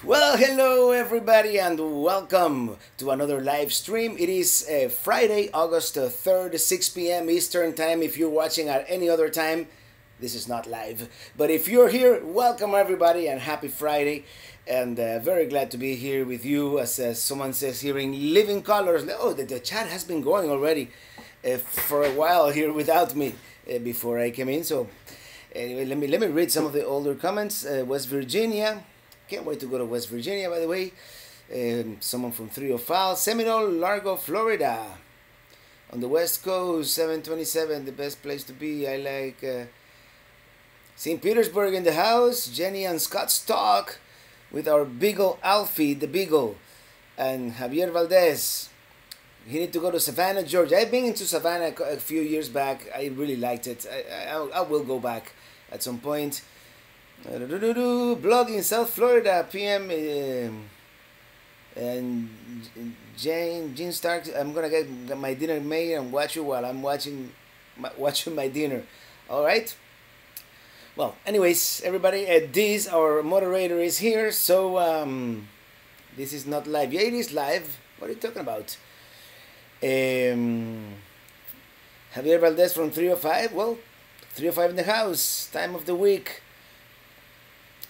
Well, hello everybody and welcome to another live stream. It is Friday, August 3rd, 6 p.m. Eastern Time. If you're watching at any other time, this is not live. But if you're here, welcome everybody and happy Friday. And very glad to be here with you. As someone says here in living colors. Oh, the chat has been going already for a while here without me before I came in. So anyway, let me read some of the older comments. West Virginia. Can't wait to go to West Virginia, by the way. Someone from 305, Seminole, Largo, Florida. On the West Coast, 727, the best place to be. I like St. Petersburg in the house. Jenny and Scott's talk with our Beagle Alfie, the Beagle. And Javier Valdez. He need to go to Savannah, Georgia. I've been into Savannah a few years back. I really liked it. I will go back at some point. Blog in South Florida, PM, and Jean Stark. I'm gonna get my dinner made and watch you while I'm watching my dinner. All right. Well, anyways, everybody, this our moderator is here. So this is not live. Yeah, it is live. What are you talking about? Javier Valdez from 305. Well, 305 in the house. Time of the week.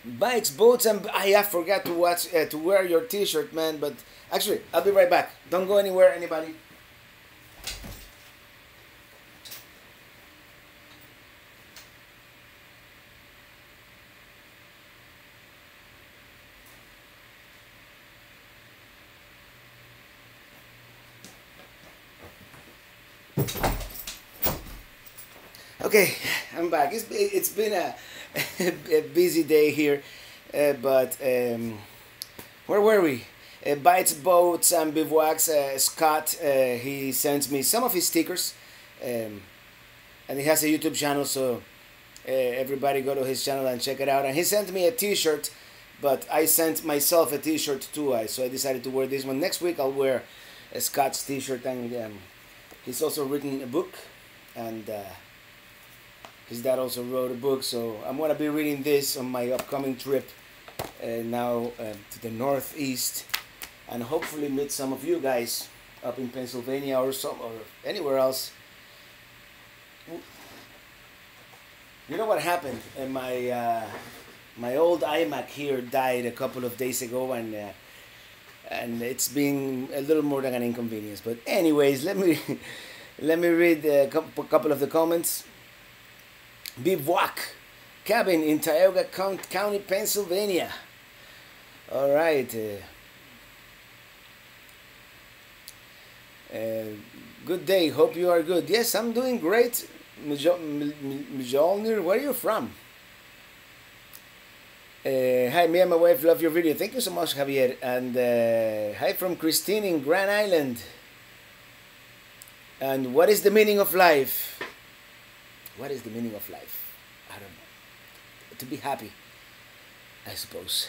Bikes, boats, and I forgot to watch to wear your T-shirt, man. But actually, I'll be right back. Don't go anywhere, anybody. Okay, I'm back. It's been a busy day here, but where were we? Bites, boats, and bivouacs. Scott, he sends me some of his stickers, and he has a YouTube channel, so everybody go to his channel and check it out. And he sent me a T-shirt, but I sent myself a T-shirt too. So I decided to wear this one. Next week I'll wear a Scott's T-shirt, and he's also written a book, and his dad also wrote a book, so I'm going to be reading this on my upcoming trip now to the Northeast, and hopefully meet some of you guys up in Pennsylvania or anywhere else. You know what happened? My old iMac here died a couple of days ago, and it's been a little more than an inconvenience. But anyways, let me read a couple of the comments. Bivouac cabin in Tioga County, Pennsylvania. All right. Good day. Hope you are good. Yes, I'm doing great. Mjolnir, where are you from? Hi, me and my wife love your video. Thank you so much, Javier. And hi from Christine in Grand Island. And what is the meaning of life? What is the meaning of life? I don't know. To be happy, I suppose.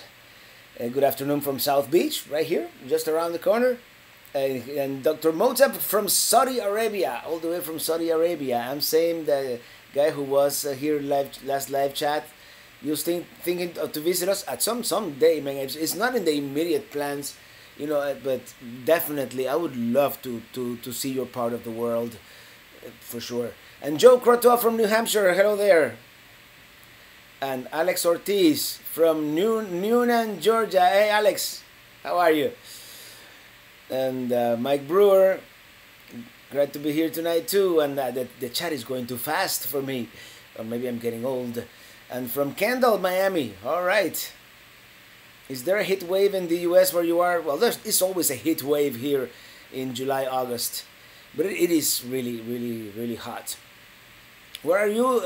Good afternoon from South Beach, right here, just around the corner. And Dr. Mozart from Saudi Arabia, all the way from Saudi Arabia. I'm saying the guy who was here last live chat, you thinking to visit us at some day, man. It's not in the immediate plans, you know, but definitely I would love to see your part of the world, for sure. And Joe Crotoa from New Hampshire, hello there. And Alex Ortiz from Newnan, Georgia. Hey, Alex, how are you? And Mike Brewer, glad to be here tonight too. And the chat is going too fast for me, or maybe I'm getting old. And from Kendall, Miami. All right. Is there a heat wave in the U.S. where you are? Well, it's always a heat wave here in July, August, but it is really, really, really hot. Where are you,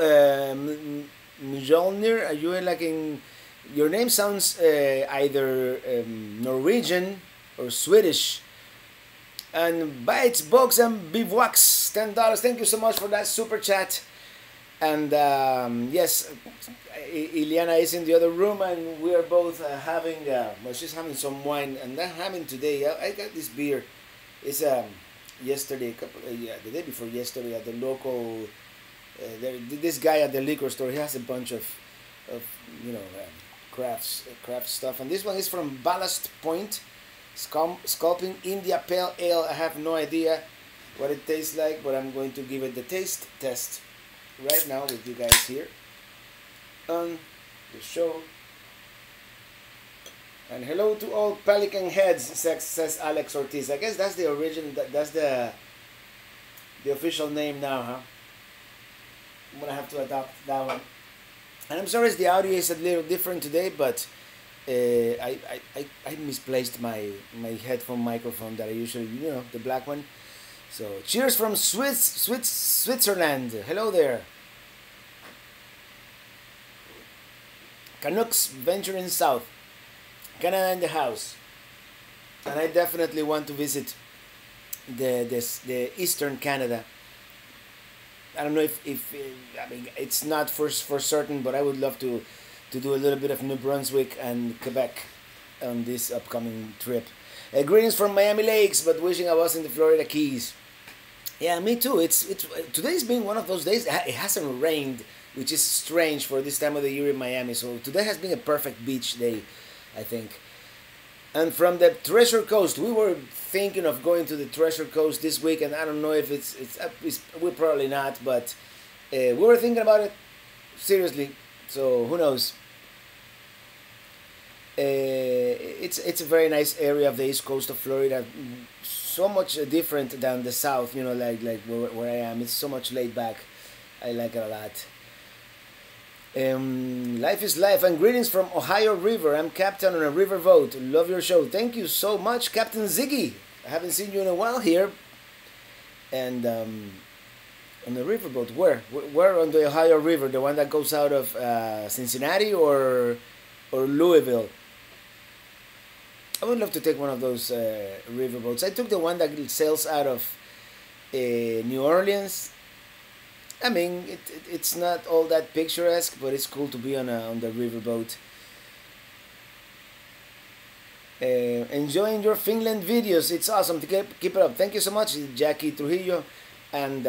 Mjolnir? Are you like in? Your name sounds either Norwegian or Swedish. And bites, box, and bivouacs, $10. Thank you so much for that super chat. And yes, Iliana is in the other room, and we are both having. Well, she's having some wine, and I'm having today. I got this beer. It's yesterday, the day before yesterday at the local. This guy at the liquor store, he has a bunch of craft stuff. And this one is from Ballast Point, Sculpting India Pale Ale. I have no idea what it tastes like, but I'm going to give it the taste test right now with you guys here on the show. And hello to all Pelican heads, says Alex Ortiz. I guess that's the origin. That's the official name now, huh? I'm gonna have to adopt that one. And I'm sorry if the audio is a little different today, but I misplaced my headphone microphone that I usually, the black one. So cheers from Switzerland. Hello there. Canucks venturing south. Canada in the house. And I definitely want to visit the eastern Canada. I don't know if I mean, it's not for certain, but I would love to do a little bit of New Brunswick and Quebec on this upcoming trip. Greetings from Miami Lakes, but wishing I was in the Florida Keys. Yeah, me too. It's today's been one of those days. It hasn't rained, which is strange for this time of the year in Miami. So today has been a perfect beach day, I think. And from the Treasure Coast, we were thinking of going to the Treasure Coast this week, and I don't know if it's we're probably not, but we were thinking about it seriously. So who knows? It's a very nice area of the east coast of Florida, so much different than the south. Like where I am. It's so much laid back. I like it a lot. Life is life, and greetings from Ohio River. I'm captain on a riverboat. Love your show. Thank you so much, Captain Ziggy. I haven't seen you in a while here. And on the riverboat, where on the Ohio River? The one that goes out of Cincinnati or Louisville? I would love to take one of those riverboats. I took the one that sails out of New Orleans. I mean, it's not all that picturesque, but it's cool to be on the riverboat. Enjoying your Finland videos. It's awesome. To keep it up. Thank you so much, Jackie Trujillo. And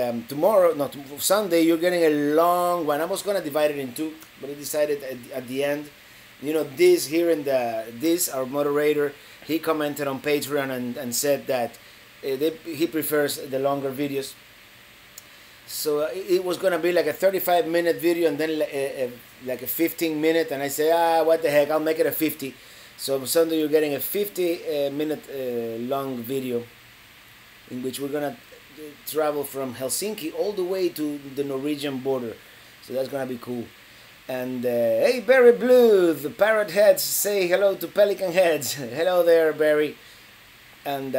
Sunday, you're getting a long one. I was going to divide it in two, but I decided at the end. This here in our moderator, he commented on Patreon and said that he prefers the longer videos. So it was gonna be like a 35-minute video and then like a 15-minute, and I say, what the heck, I'll make it a 50. So Sunday you're getting a 50-minute long video in which we're gonna travel from Helsinki all the way to the Norwegian border. So that's gonna be cool. And hey, Barry Blue, the parrot heads say hello to Pelican heads. Hello there, Barry. And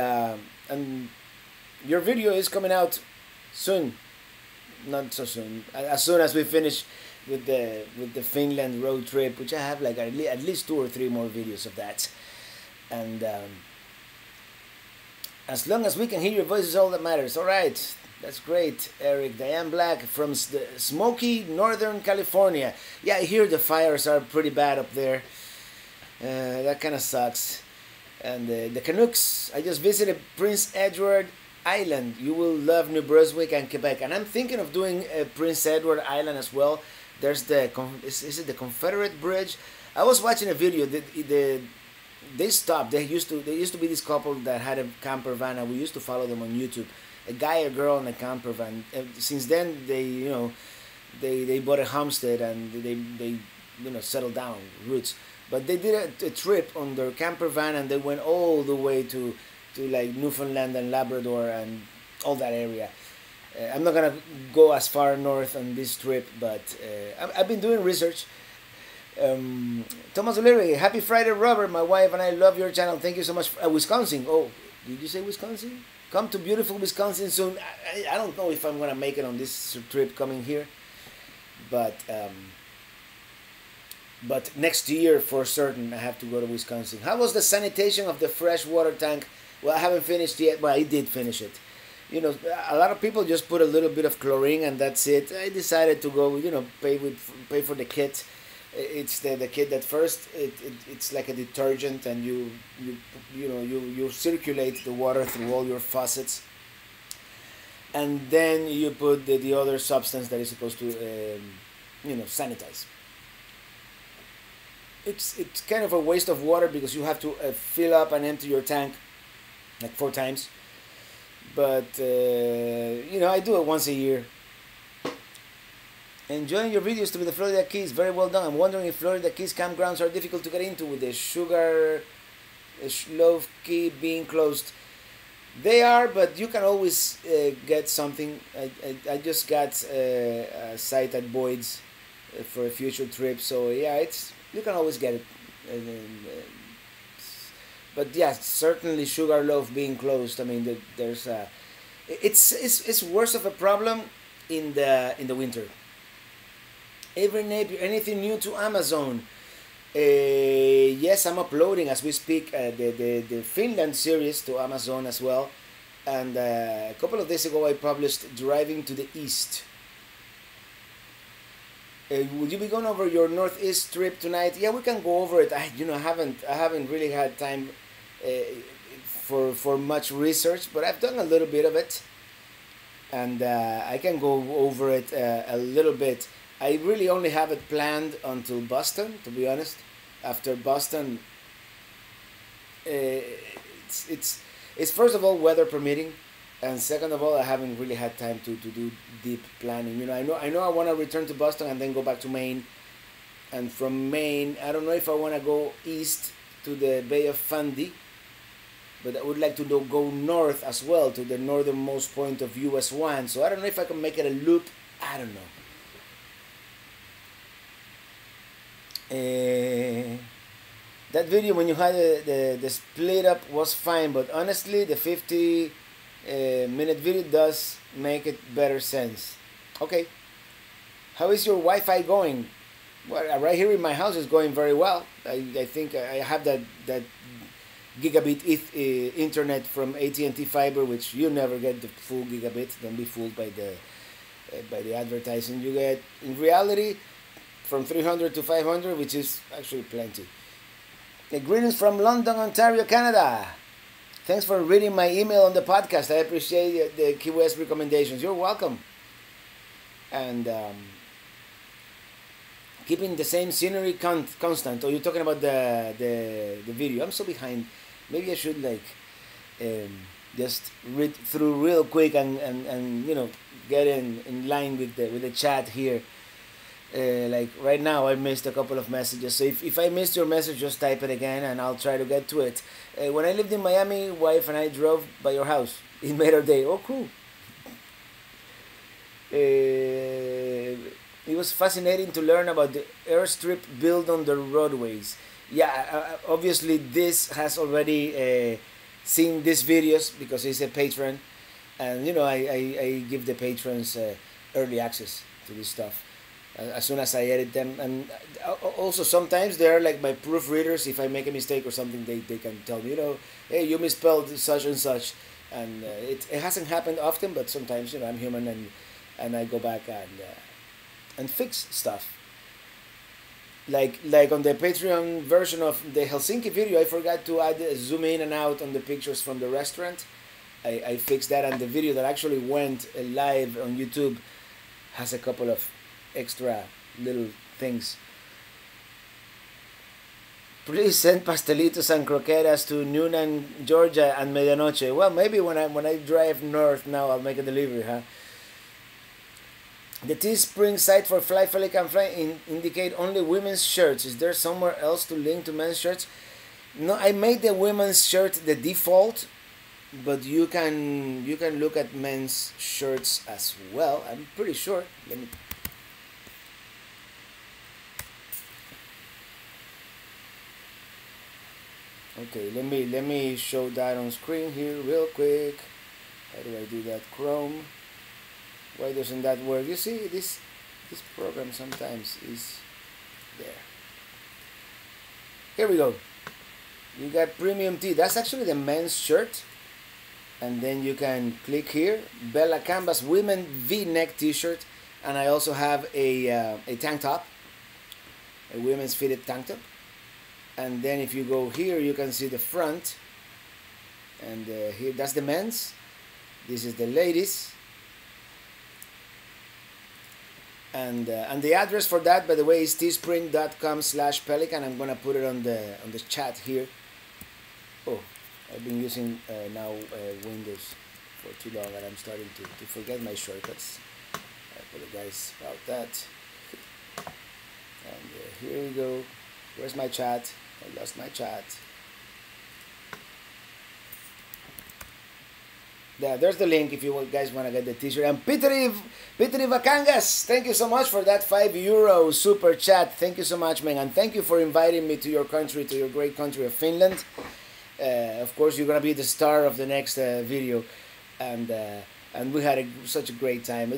your video is coming out soon. Not so soon. As soon as we finish with the Finland road trip, which I have like at least 2 or 3 more videos of that. And as long as we can hear your voice is all that matters. All right, that's great, Eric. Diane Black from the smoky Northern California. Yeah, I hear the fires are pretty bad up there. That kind of sucks. And the Canucks. I just visited Prince Edward Island. You will love New Brunswick and Quebec, and I'm thinking of doing Prince Edward Island as well. There's is it the Confederate Bridge? I was watching a video. They stopped. They used to be this couple that had a camper van, and we used to follow them on YouTube. A guy, a girl, and a camper van. Since then, they bought a homestead and they settled down roots. But they did a trip on their camper van, and they went all the way to like Newfoundland and Labrador and all that area. I'm not gonna go as far north on this trip, but I've been doing research. Thomas O'Leary, happy Friday, Robert. My wife and I love your channel. Thank you so much. Wisconsin. Oh, did you say Wisconsin? Come to beautiful Wisconsin soon. I don't know if I'm gonna make it on this trip coming here, but next year for certain I have to go to Wisconsin. How was the sanitation of the freshwater tank? Well, I haven't finished yet, but I did finish it. A lot of people just put a little bit of chlorine and that's it. I decided to go, pay for the kit. It's the kit that first it's like a detergent, and you circulate the water through all your faucets, and then you put the other substance that is supposed to sanitize. it's kind of a waste of water because you have to fill up and empty your tank like 4 times. But you know, I do it once a year. Enjoying your videos to the Florida Keys. Very well done. I'm wondering if Florida Keys campgrounds are difficult to get into with the Sugar Loaf Key being closed. They are, but you can always get something. I just got a site at Boyd's for a future trip. So yeah, it's you can always get it. But yeah, certainly Sugar Loaf being closed. I mean, there's it's worse of a problem in the winter. Every Napier, anything new to Amazon? Yes, I'm uploading as we speak the Finland series to Amazon as well. And a couple of days ago I published Driving to the East. Would you be going over your Northeast trip tonight? Yeah, we can go over it. I haven't really had time for much research, but I've done a little bit of it, and I can go over it a little bit. I really only have it planned until Boston, to be honest. After Boston, it's first of all weather permitting, and second of all I haven't really had time to do deep planning. You know, I know I want to return to Boston and then go back to Maine, and from Maine I don't know if I want to go east to the Bay of Fundy, but I would like to go north as well to the northernmost point of US 1. So I don't know if I can make it a loop. I don't know. That video when you had the split up was fine, but honestly the 50-minute video does make it better sense. Okay, how is your Wi-Fi going? Well, right here in my house is going very well. I think I have that gigabit internet from AT&T fiber, which you never get the full gigabit. Don't be fooled by the advertising you get. In reality, from 300 to 500, which is actually plenty. Greetings from London, Ontario, Canada. Thanks for reading my email on the podcast. I appreciate the Key West recommendations. You're welcome. And keeping the same scenery constant. Or you're talking about the video. I'm so behind. Maybe I should just read through real quick and you know, get in line with the chat here. Like right now I missed a couple of messages, so if I missed your message, just type it again and I'll try to get to it. When I lived in Miami, wife and I drove by your house. It made our day. Oh, cool. It was fascinating to learn about the airstrip built on the roadways. Yeah, obviously this has already seen these videos because he's a patron, and you know I give the patrons early access to this stuff as soon as I edit them. And also sometimes they're like my proofreaders. If I make a mistake or something, they can tell me, you know, hey, you misspelled such and such. And it hasn't happened often, but sometimes, you know, I'm human, and I go back and fix stuff. Like on the Patreon version of the Helsinki video, I forgot to add zoom in and out on the pictures from the restaurant. I fixed that, and the video that actually went live on YouTube has a couple of extra little things. Please send pastelitos and croquetas to Newnan, Georgia, and Medianoche. Well, maybe when I drive north now, I'll make a delivery, huh? The Teespring site for Fly Felic and Fly indicate only women's shirts. Is there somewhere else to link to men's shirts? No, I made the women's shirt the default, but you can look at men's shirts as well. I'm pretty sure. Let me. Okay, let me show that on screen here real quick. How do I do that? Chrome. Why doesn't that work? You see, this program sometimes is there. Here we go. You got premium tee. That's actually the men's shirt. And then you can click here. Bella Canvas women V-neck t-shirt. And I also have a tank top. A women's fitted tank top. And then if you go here, you can see the front. And here, that's the men's. This is the ladies. And the address for that, by the way, is teespring.com/pelican. I'm gonna put it on the chat here. Oh, I've been using now Windows for too long, and I'm starting to forget my shortcuts. I apologize about that. And here we go. Where's my chat? I lost my chat. Yeah, there's the link if you guys want to get the t-shirt. And Peter Vacangas, thank you so much for that €5 super chat. Thank you so much, man. And thank you for inviting me to your country, to your great country of Finland. Of course, you're going to be the star of the next video. And we had such a great time.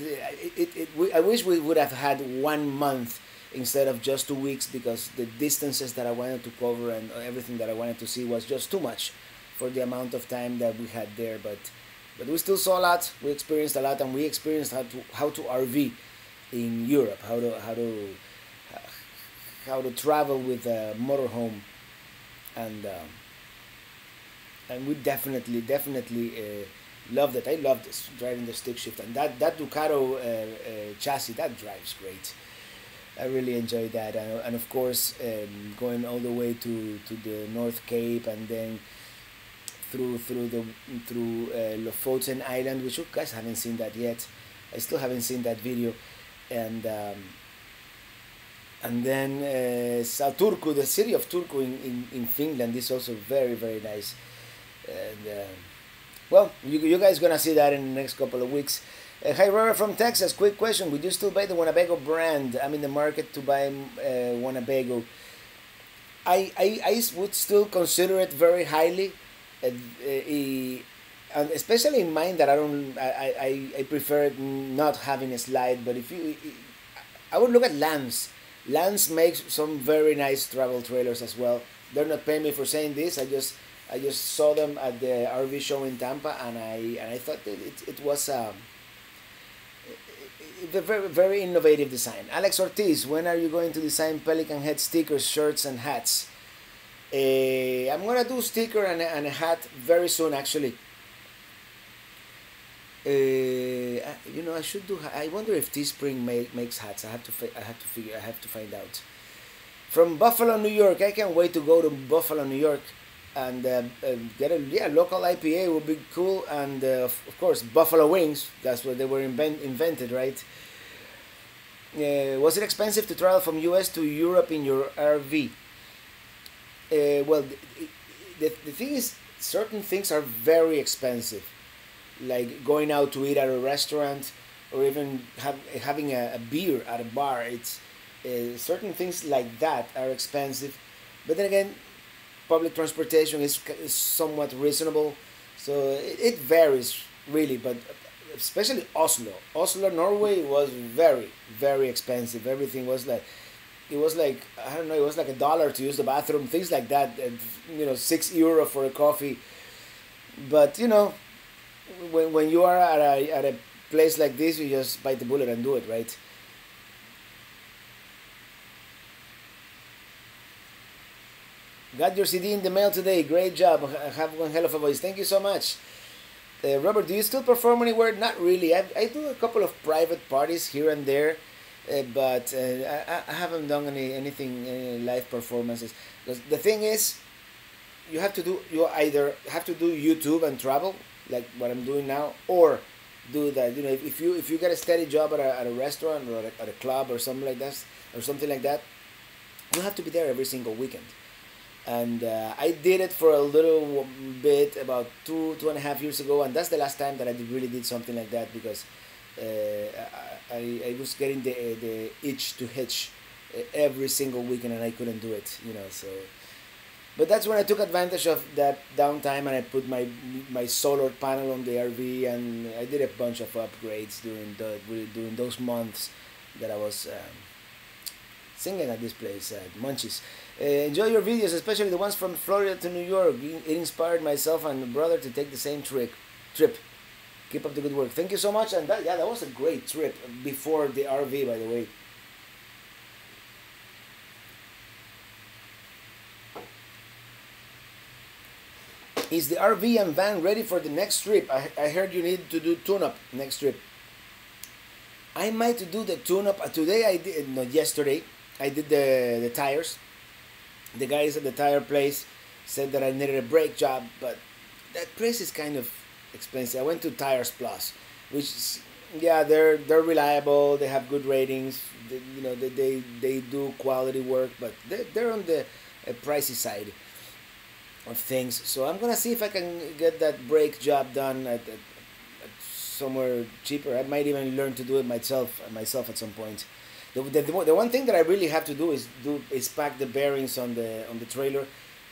I wish we would have had 1 month instead of just 2 weeks, because the distances that I wanted to cover and everything that I wanted to see was just too much for the amount of time that we had there. But we still saw a lot. We experienced a lot, and we experienced how to RV in Europe, how to travel with a motorhome, and we definitely loved it. I loved this, driving the stick shift, and that Ducato chassis, that drives great. I really enjoyed that, and of course going all the way to the North Cape, and then through Lofoten Island, which you guys haven't seen that yet. I still haven't seen that video, and then Turku, the city of Turku in Finland, is also very, very nice. And well, you guys gonna see that in the next couple of weeks. Hi, Rora from Texas. Quick question: would you still buy the Winnebago brand? I'm in the market to buy Winnebago. I would still consider it very highly. And especially in mine, that I prefer not having a slide. But I would look at Lance. Lance makes some very nice travel trailers as well. They're not paying me for saying this. I just saw them at the RV show in Tampa, and I thought that it was a very, very innovative design. Alex Ortiz, when are you going to design Pelican head stickers, shirts, and hats? I'm gonna do sticker and a hat very soon, actually. I should do. I wonder if Teespring makes hats. I have to find out. From Buffalo, New York. I can't wait to go to Buffalo, New York, and get a local IPA would be cool. And of course, Buffalo wings. That's where they were invented, right? Was it expensive to travel from US to Europe in your RV? Well, the thing is, certain things are very expensive, like going out to eat at a restaurant, or even having a beer at a bar. It's certain things like that are expensive, but then again, public transportation is somewhat reasonable, so it varies really. But especially Oslo, Norway was very, very expensive. Everything was like, I don't know, it was like $1 to use the bathroom, things like that. And, €6 for a coffee. But when you are at a place like this, you just bite the bullet and do it, right? Got your CD in the mail today. Great job. Have one hell of a voice. Thank you so much. Robert, do you still perform anywhere? Not really. I do a couple of private parties here and there. But I haven't done any live performances. The thing is, you either have to do YouTube and travel, like what I'm doing now, or do that. If you get a steady job at a restaurant, or at a club or something like that, you have to be there every single weekend. And I did it for a little bit about 2.5 years ago, and that's the last time that I really did something like that, because I was getting the itch to hitch every single weekend, and I couldn't do it, so. But that's when I took advantage of that downtime, and I put my solar panel on the RV, and I did a bunch of upgrades during those months that I was singing at this place at Munchies. Enjoy your videos, especially the ones from Florida to New York. It inspired myself and my brother to take the same trip. Keep up the good work. Thank you so much. And that was a great trip before the RV, by the way. Is the RV and van ready for the next trip? I heard you need to do tune-up next trip. I might do the tune-up today. I did no yesterday. I did the tires. The guys at the tire place said that I needed a brake job, but that place is kind of expensive. I went to Tires Plus, which is, yeah, they're reliable. They have good ratings. They do quality work, but they're on the pricey side of things. So I'm gonna see if I can get that brake job done at somewhere cheaper. I might even learn to do it myself at some point. The one thing that I really have to do is pack the bearings on the trailer,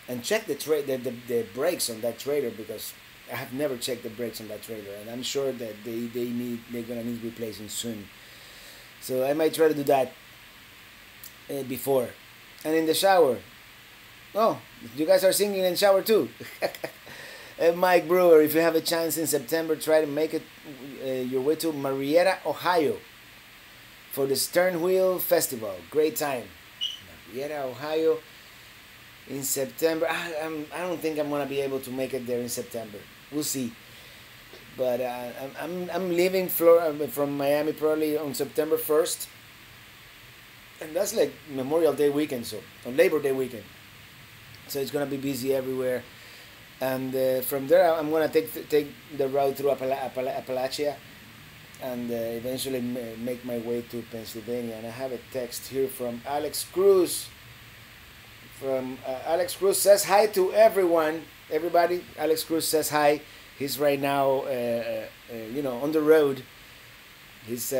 and check the brakes on that trailer, because I have never checked the brakes on that trailer, and I'm sure that they're gonna need replacing soon. So I might try to do that before. And in the shower, oh, you guys are singing in the shower too. Mike Brewer, if you have a chance in September, try to make it your way to Marietta, Ohio, for the Stern Wheel Festival. Great time. Marietta, Ohio, in September. I don't think I'm gonna be able to make it there in September. We'll see. But I'm leaving from Miami probably on September 1st, and that's like Memorial Day weekend, so on Labor Day weekend. So it's gonna be busy everywhere, and from there I'm gonna take the route through Appalachia, and eventually make my way to Pennsylvania. And I have a text here from Alex Cruz. Alex Cruz says hi to everybody. Alex Cruz says hi. He's right now, on the road. He's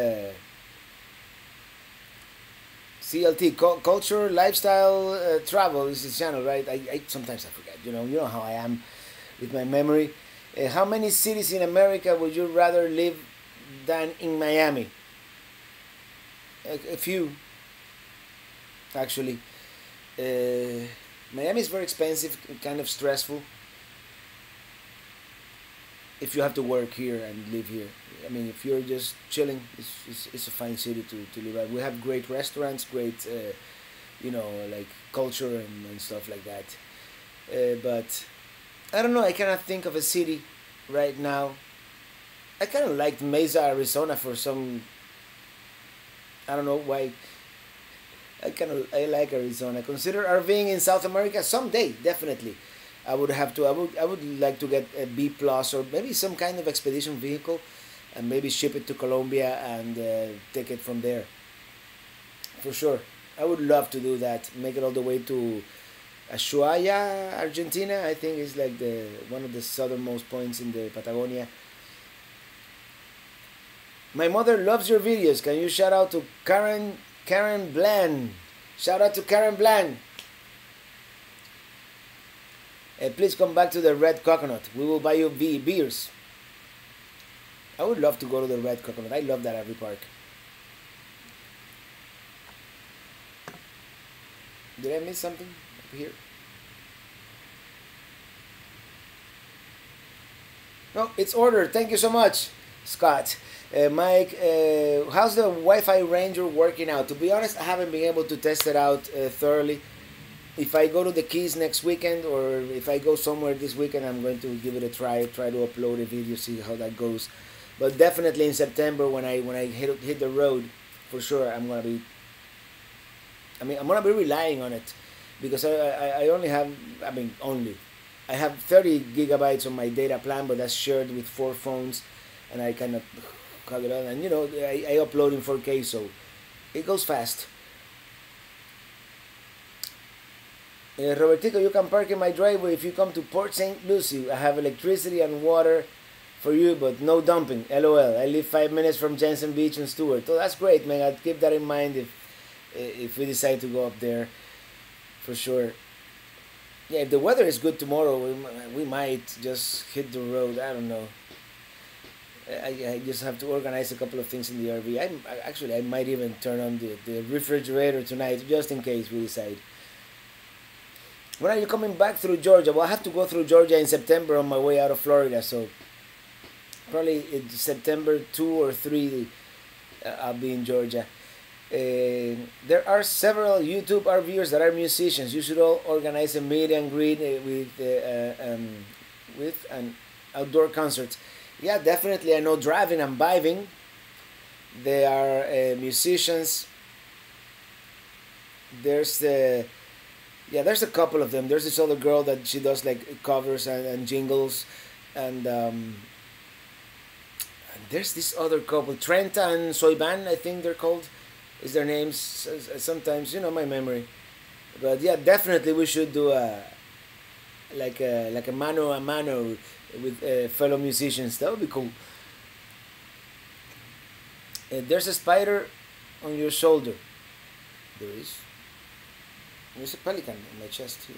CLT, Culture, Lifestyle, Travel is his channel, right? I sometimes I forget. You know how I am with my memory. How many cities in America would you rather live than in Miami? A few, actually. Miami is very expensive, kind of stressful. If you have to work here and live here, I mean, if you're just chilling, it's a fine city to live at. We have great restaurants, great, like culture and stuff like that. But I don't know. I cannot think of a city right now. I kind of liked Mesa, Arizona for some. I don't know why. I like Arizona. Consider RVing in South America someday. Definitely, I would like to get a B plus, or maybe some kind of expedition vehicle, and maybe ship it to Colombia and take it from there. For sure, I would love to do that. Make it all the way to Ushuaia, Argentina. I think is like one of the southernmost points in the Patagonia. My mother loves your videos. Can you shout out to Karen Bland? Shout out to Karen Bland. Please come back to the Red Coconut. We will buy you beers. I would love to go to the Red Coconut. I love that RV park. Did I miss something up here? No, it's ordered. Thank you so much, Scott. Mike, how's the Wi-Fi Ranger working out? To be honest, I haven't been able to test it out thoroughly. If I go to the Keys next weekend, or if I go somewhere this weekend, I'm going to give it a try to upload a video, see how that goes. But definitely in September, when I hit the road, for sure I'm gonna be relying on it, because I only have, I have 30 gigabytes on my data plan, but that's shared with 4 phones, and I kind of cut it on, and I upload in 4K, so it goes fast. Robertico, you can park in my driveway if you come to Port St. Lucie. I have electricity and water for you, but no dumping. LOL. I live 5 minutes from Jensen Beach and Stewart. Oh, that's great, man. I'll keep that in mind if we decide to go up there, for sure. Yeah, if the weather is good tomorrow, we might just hit the road. I don't know. I just have to organize a couple of things in the RV. I might even turn on the refrigerator tonight, just in case we decide. When are you coming back through Georgia? Well, I have to go through Georgia in September on my way out of Florida, so probably in September 2 or 3 I'll be in Georgia. There are several YouTube RVers that are musicians. You should all organize a meet and greet with an outdoor concert. Yeah, definitely. I know driving and biving. They are musicians. There's yeah, there's a couple of them. There's this other girl that she does like covers and jingles, and there's this other couple, Trent and Soyban, I think they're called, is their names. Sometimes my memory, but yeah, definitely we should do a mano a mano with fellow musicians. That would be cool. There's a spider on your shoulder. There is. There's a pelican in my chest here.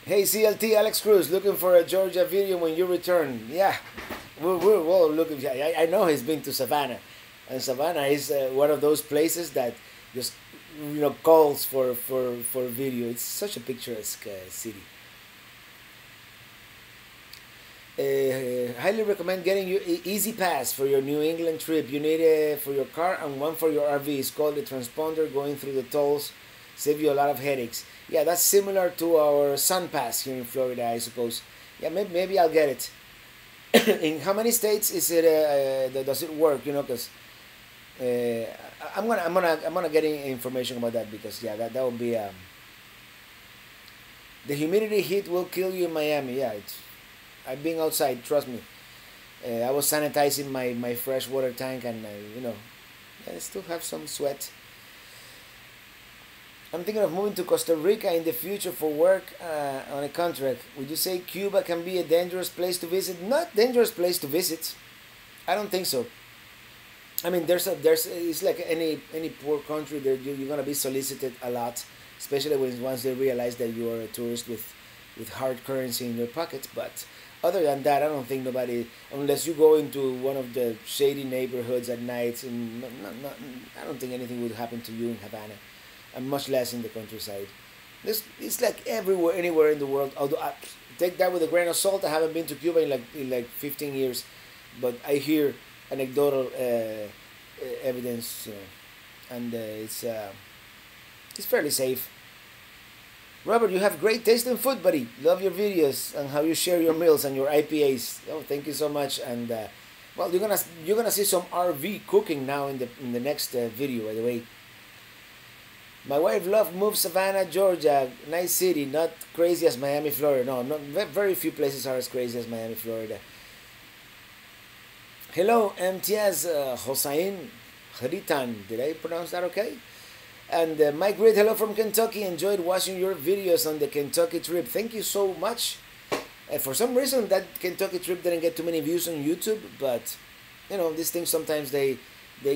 Hey CLT, Alex Cruz, looking for a Georgia video when you return. Yeah, we're looking. I know he's been to Savannah, and Savannah is one of those places that just calls for video. It's such a picturesque city. Highly recommend getting you Easy Pass for your New England trip. You need it for your car and one for your RV. It's called the transponder. Going through the tolls save you a lot of headaches. Yeah, that's similar to our Sun Pass here in Florida, I suppose. Yeah, maybe I'll get it. In how many states is it? Does it work? Because I'm gonna get information about that, because yeah, that would be the humidity heat will kill you in Miami. Yeah, I've been outside. Trust me. I was sanitizing my freshwater tank, and I still have some sweat. I'm thinking of moving to Costa Rica in the future for work on a contract. Would you say Cuba can be a dangerous place to visit? Not dangerous place to visit. I don't think so. I mean, it's like any poor country. You're gonna be solicited a lot, especially once they realize that you are a tourist with hard currency in your pocket. But other than that, I don't think nobody, unless you go into one of the shady neighborhoods at night, and I don't think anything would happen to you in Havana, and much less in the countryside. It's like everywhere, anywhere in the world. Although take that with a grain of salt. I haven't been to Cuba in like 15 years, but I hear anecdotal evidence, and it's fairly safe. Robert, you have great taste in food, buddy. Love your videos and how you share your meals and your IPAs. Oh, thank you so much. And well, you're gonna see some RV cooking now in the next video. By the way, my wife moved Savannah, Georgia. Nice city, not crazy as Miami, Florida. No, very few places are as crazy as Miami, Florida. Hello, MTS Hossein Haritan. Did I pronounce that okay? And Mike Reed, hello from Kentucky. Enjoyed watching your videos on the Kentucky trip. Thank you so much. For some reason, that Kentucky trip didn't get too many views on YouTube, but these things sometimes they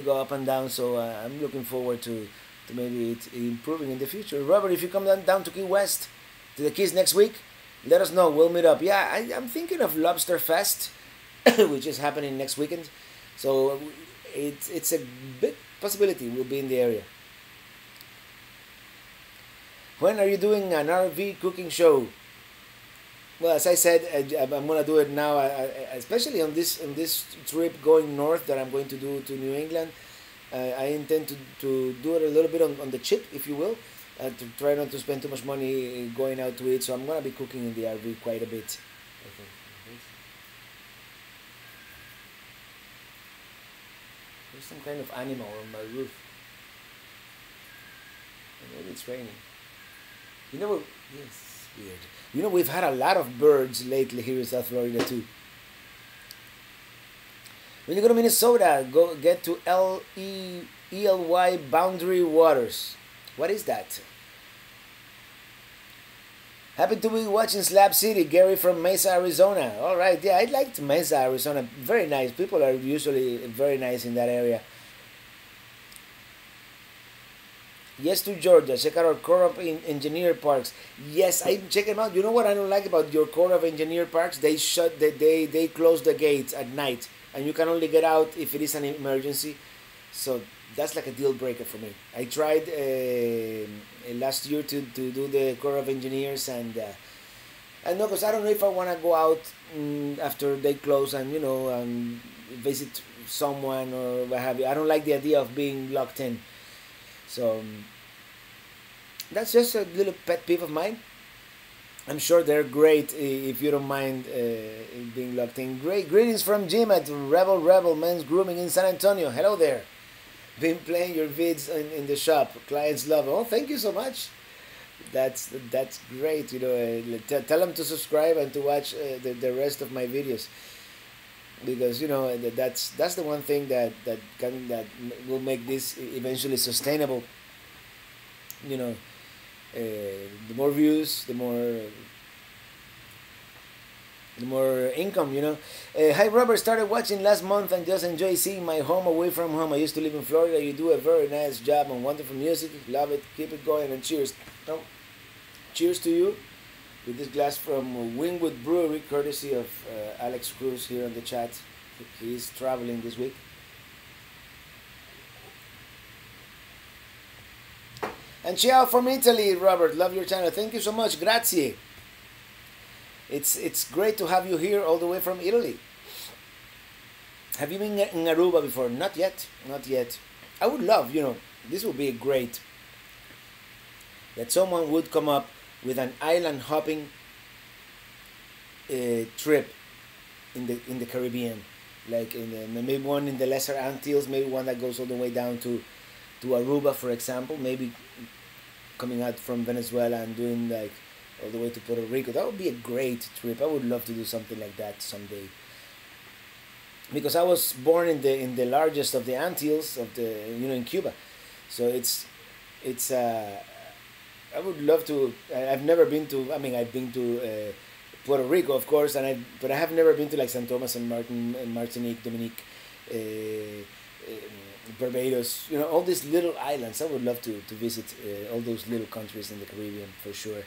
go up and down. So I'm looking forward to maybe it improving in the future. Robert, if you come down to Key West, to the Keys next week, let us know. We'll meet up. Yeah, I'm thinking of Lobster Fest, which is happening next weekend. So it's a big possibility we'll be in the area. When are you doing an RV cooking show? Well, as I said, I'm gonna do it now, especially on this trip going north that I'm going to do to New England. I intend to do it a little bit on the cheap, if you will, to try not to spend too much money going out to eat. So I'm gonna be cooking in the RV quite a bit. Okay. There's some kind of animal on my roof. Maybe it's raining. Yes, weird. We've had a lot of birds lately here in South Florida too. When you go to Minnesota, get to ELY Boundary Waters. What is that? Happy to be watching Slab City, Gary from Mesa, Arizona. All right, yeah, I liked Mesa, Arizona. Very nice. People are usually very nice in that area. Yes to Georgia. Check out our Corps of Engineer Parks. Yes, I check them out. You know what I don't like about your Corps of Engineer Parks? They close the gates at night, and you can only get out if it is an emergency. So that's like a deal breaker for me. I tried last year to do the Corps of Engineers, and no, because I don't know if I want to go out after they close and visit someone or what have you. I don't like the idea of being locked in. So that's just a little pet peeve of mine. I'm sure they're great if you don't mind being logged in. Great greetings from Jim at Rebel Men's Grooming in San Antonio. Hello there. Been playing your vids in the shop. Clients love it. Oh, thank you so much. That's great. You know, tell them to subscribe and to watch the rest of my videos, because you know that's the one thing that will make this eventually sustainable. You know, the more views, the more income, you know. Hi Robert, started watching last month and just enjoy seeing my home away from home. I used to live in Florida. You do a very nice job on wonderful music. Love it. Keep it going and cheers. Oh, cheers to you with this glass from Wynwood Brewery, courtesy of Alex Cruz here on the chat. He's traveling this week. And ciao from Italy, Robert. Love your channel. Thank you so much. Grazie. It's great to have you here all the way from Italy. Have you been in Aruba before? Not yet. Not yet. I would love, you know, this would be great that someone would come up with an island hopping trip in the Caribbean, like maybe one in the Lesser Antilles, maybe one that goes all the way down to Aruba, for example, maybe coming out from Venezuela and doing like all the way to Puerto Rico. That would be a great trip. I would love to do something like that someday. Because I was born in the largest of the Antilles of in Cuba, so it's I would love to. I've never been to. I mean, I've been to Puerto Rico, of course, but I have never been to like St. Thomas and Martinique, Dominique, Barbados. You know, all these little islands. I would love to visit all those little countries in the Caribbean for sure.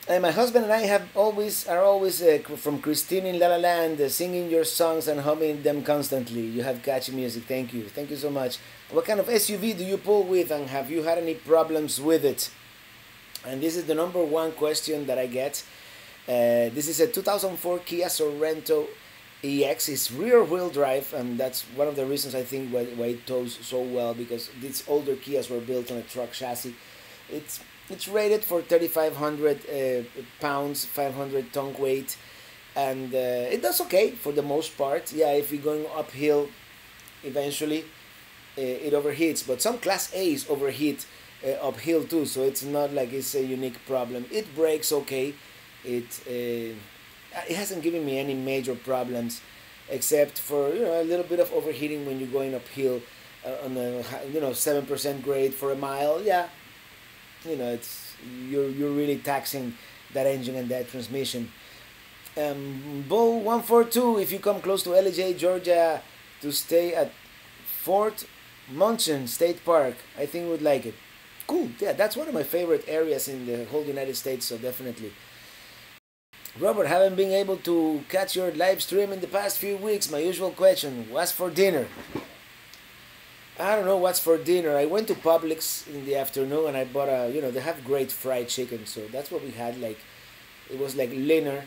And my husband and I are always from Christine in La La Land, singing your songs and humming them constantly. You have catchy music. Thank you so much. What kind of SUV do you pull with, and have you had any problems with it? And this is the number one question that I get. This is a 2004 Kia Sorento EX. It's rear-wheel drive, and that's one of the reasons I think why it tows so well, because these older Kias were built on a truck chassis. It's rated for 3,500 pounds, 500 ton weight, and it does okay for the most part. Yeah, if you're going uphill, eventually it overheats, but some Class A's overheat uphill too, so it's not like it's a unique problem. It brakes okay. It hasn't given me any major problems, except for a little bit of overheating when you're going uphill on a 7% grade for a mile. Yeah. It's you're really taxing that engine and that transmission. Bull 142. If you come close to LJ, Georgia, to stay at Fort Munson State Park, I think you would like it. Cool. Yeah, that's one of my favorite areas in the whole United States. So definitely. Robert, haven't been able to catch your live stream in the past few weeks. My usual question: what's for dinner? I don't know what's for dinner. I went to Publix in the afternoon and I bought they have great fried chicken. So that's what we had. Like, it was like dinner,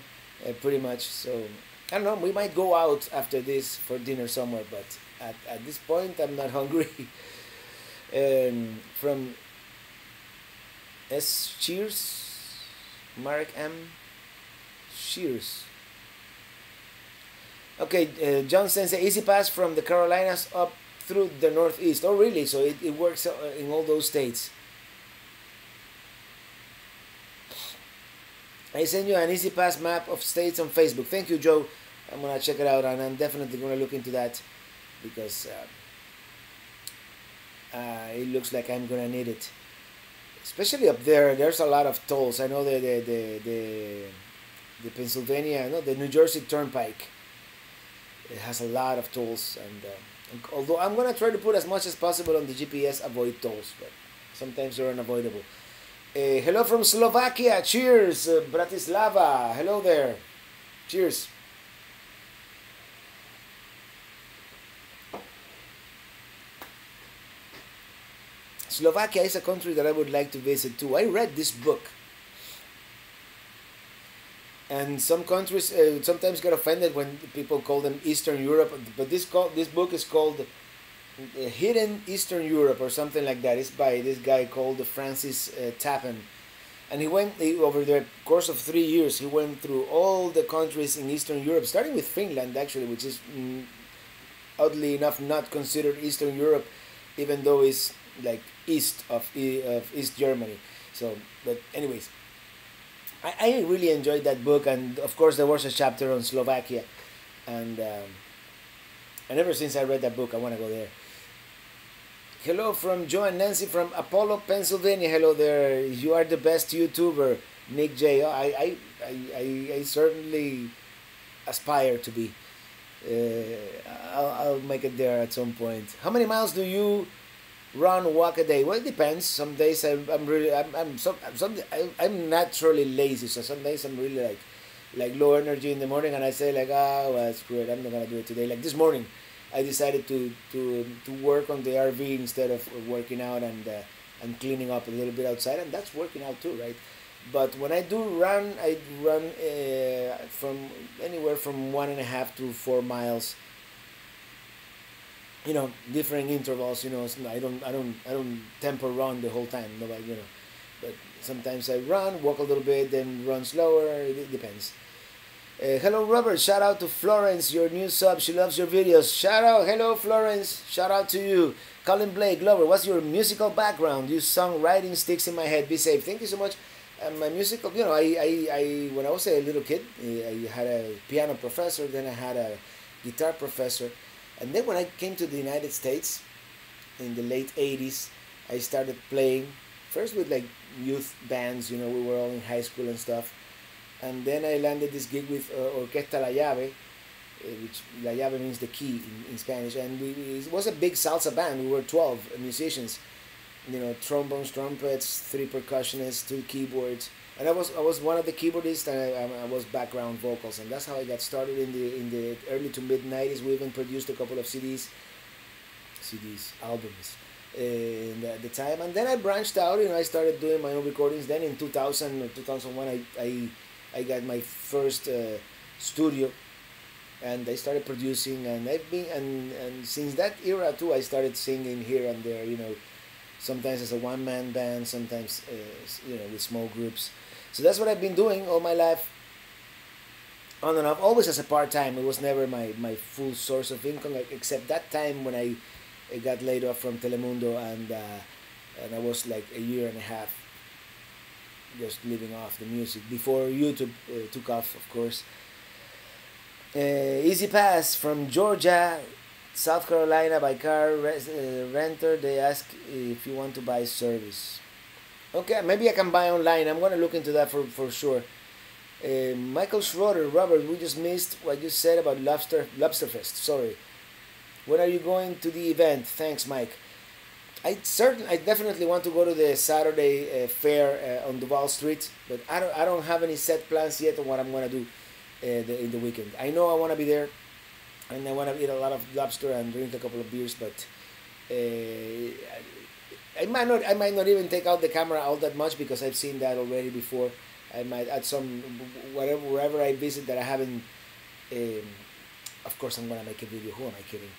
pretty much. So, I don't know. We might go out after this for dinner somewhere. But at this point, I'm not hungry. From S. Cheers, Mark M. Cheers. Okay, John Sensei, easy pass from the Carolinas up through the Northeast. Oh, really? So it works in all those states. I send you an easy pass map of states on Facebook. Thank you, Joe. I'm gonna check it out, and I'm definitely gonna look into that, because it looks like I'm gonna need it, especially up there. There's a lot of tolls. I know the Pennsylvania, no, the New Jersey Turnpike. It has a lot of tolls, and although I'm gonna try to put as much as possible on the GPS, avoid tolls, but sometimes they're unavoidable. Hello from Slovakia. Cheers, Bratislava. Hello there. Cheers. Slovakia is a country that I would like to visit too. I read this book. And some countries sometimes get offended when people call them Eastern Europe, but this book is called Hidden Eastern Europe or something like that. It's by this guy called Francis Tappan, And over the course of 3 years, he went through all the countries in Eastern Europe, starting with Finland, actually, which is oddly enough not considered Eastern Europe, even though it's like east of East Germany. So, but anyways, I really enjoyed that book, and of course there was a chapter on Slovakia, and ever since I read that book, I want to go there. Hello from Joe and Nancy from Apollo, Pennsylvania. Hello there. You are the best YouTuber, Nick J. Oh, I certainly aspire to be. I'll make it there at some point. How many miles do you run, walk a day? Well, it depends. Some days I'm really I'm naturally lazy, so some days I'm really like low energy in the morning, and I say like, ah, well, screw it, I'm not gonna do it today. Like this morning, I decided to work on the RV instead of working out and cleaning up a little bit outside, and that's working out too, right? But when I run from anywhere from 1.5 to 4 miles. Different intervals. I don't tempo run the whole time. Nobody. But sometimes I run, walk a little bit, then run slower. It depends. Hello, Robert. Shout out to Florence, your new sub. She loves your videos. Shout out. Hello, Florence. Shout out to you. Colin Blake, Glover, what's your musical background? You songwriting sticks in my head. Be safe. Thank you so much. My musical, I when I was a little kid, I had a piano professor, then I had a guitar professor, and then when I came to the United States in the late 80s, I started playing, first with like youth bands, we were all in high school and stuff, and then I landed this gig with Orquesta La Llave, which La Llave means the key in Spanish, and it was a big salsa band. We were 12 musicians, trombones, trumpets, 3 percussionists, 2 keyboards, and I was one of the keyboardists, and I was background vocals, and that's how I got started in the early to mid '90s. We even produced a couple of albums, at the time, and then I branched out. I started doing my own recordings. Then in 2000 or 2001, I got my first studio, and I started producing, and and since that era too, I started singing here and there. Sometimes as a one-man band, sometimes with small groups. So that's what I've been doing all my life, on and off, always as a part-time. It was never my full source of income, except that time when I got laid off from Telemundo, and I was like a year and a half just living off the music before YouTube took off, of course. Easy Pass from Georgia, South Carolina by car renter. They ask if you want to buy service. Okay, maybe I can buy online. I'm gonna look into that for sure. Michael Schroeder, Robert, we just missed what you said about Lobsterfest. Sorry. When are you going to the event? Thanks, Mike. I definitely want to go to the Saturday fair on Duval Street, but I don't have any set plans yet on what I'm gonna do in the weekend. I know I want to be there, and I want to eat a lot of lobster and drink a couple of beers, but I might not even take out the camera all that much, because I've seen that already before. I might add some wherever I visit that I haven't. Of course, I'm gonna make a video. Who am I kidding?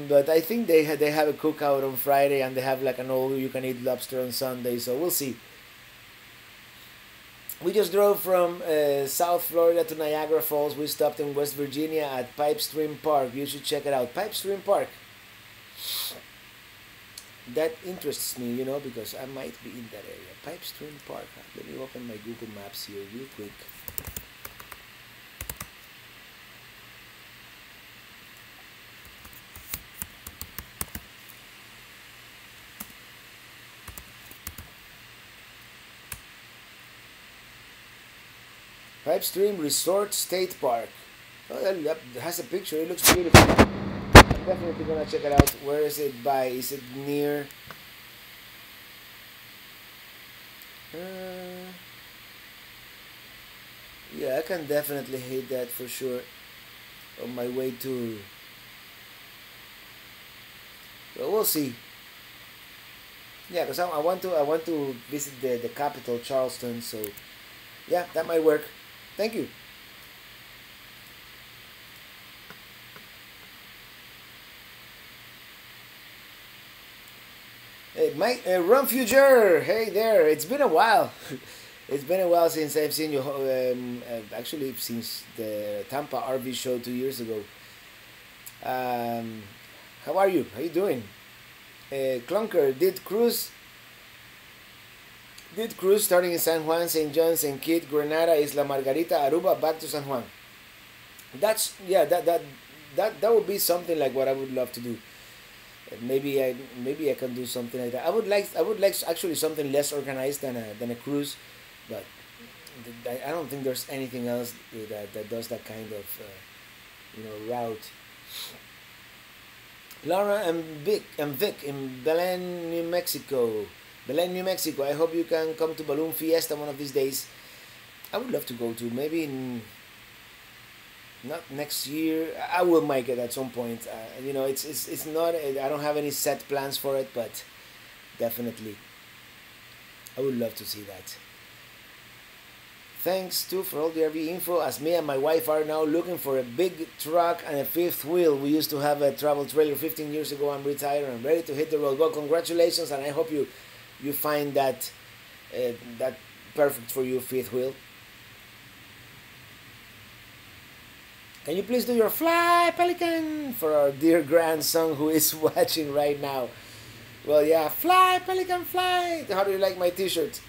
But I think they have a cookout on Friday, and they have like an all you can eat lobster on Sunday. So we'll see. We just drove from South Florida to Niagara Falls. We stopped in West Virginia at Pipestream Park. You should check it out. Pipestream Park. That interests me, because I might be in that area. Pipestream Park. Let me open my Google Maps here real quick. Pipestream Resort State Park. Oh, that has a picture. It looks beautiful. I'm definitely gonna check it out. Where is it by? Is it near? Yeah, I can definitely hit that for sure. On my way to. Well, we'll see. Yeah, because I want to visit the capital, Charleston. So yeah, that might work. Thank you. Mike, Ron Fuger, hey there. It's been a while. It's been a while since I've seen you. Actually, since the Tampa RV show 2 years ago. Um, how are you? How you doing? Clunker, did cruise starting in San Juan, St. John, St. Kitts, Grenada, Isla Margarita, Aruba, back to San Juan. That's yeah. That would be something like what I would love to do. Maybe I can do something like that. I would like actually something less organized than a cruise, but I don't think there's anything else that does that kind of route. Laura and Vic in Belen, New Mexico. Belen, New Mexico. I hope you can come to Balloon Fiesta one of these days. I would love to go to maybe not next year. I will make it at some point. It's not. I don't have any set plans for it, but definitely, I would love to see that. Thanks too for all the RV info. As me and my wife are now looking for a big truck and a fifth wheel. We used to have a travel trailer 15 years ago. I'm retired and ready to hit the road. Well, congratulations, and I hope you find that perfect for you fifth wheel. Can you please do your fly, Pelican, for our dear grandson who is watching right now? Well, yeah, fly, Pelican, fly. How do you like my t-shirt?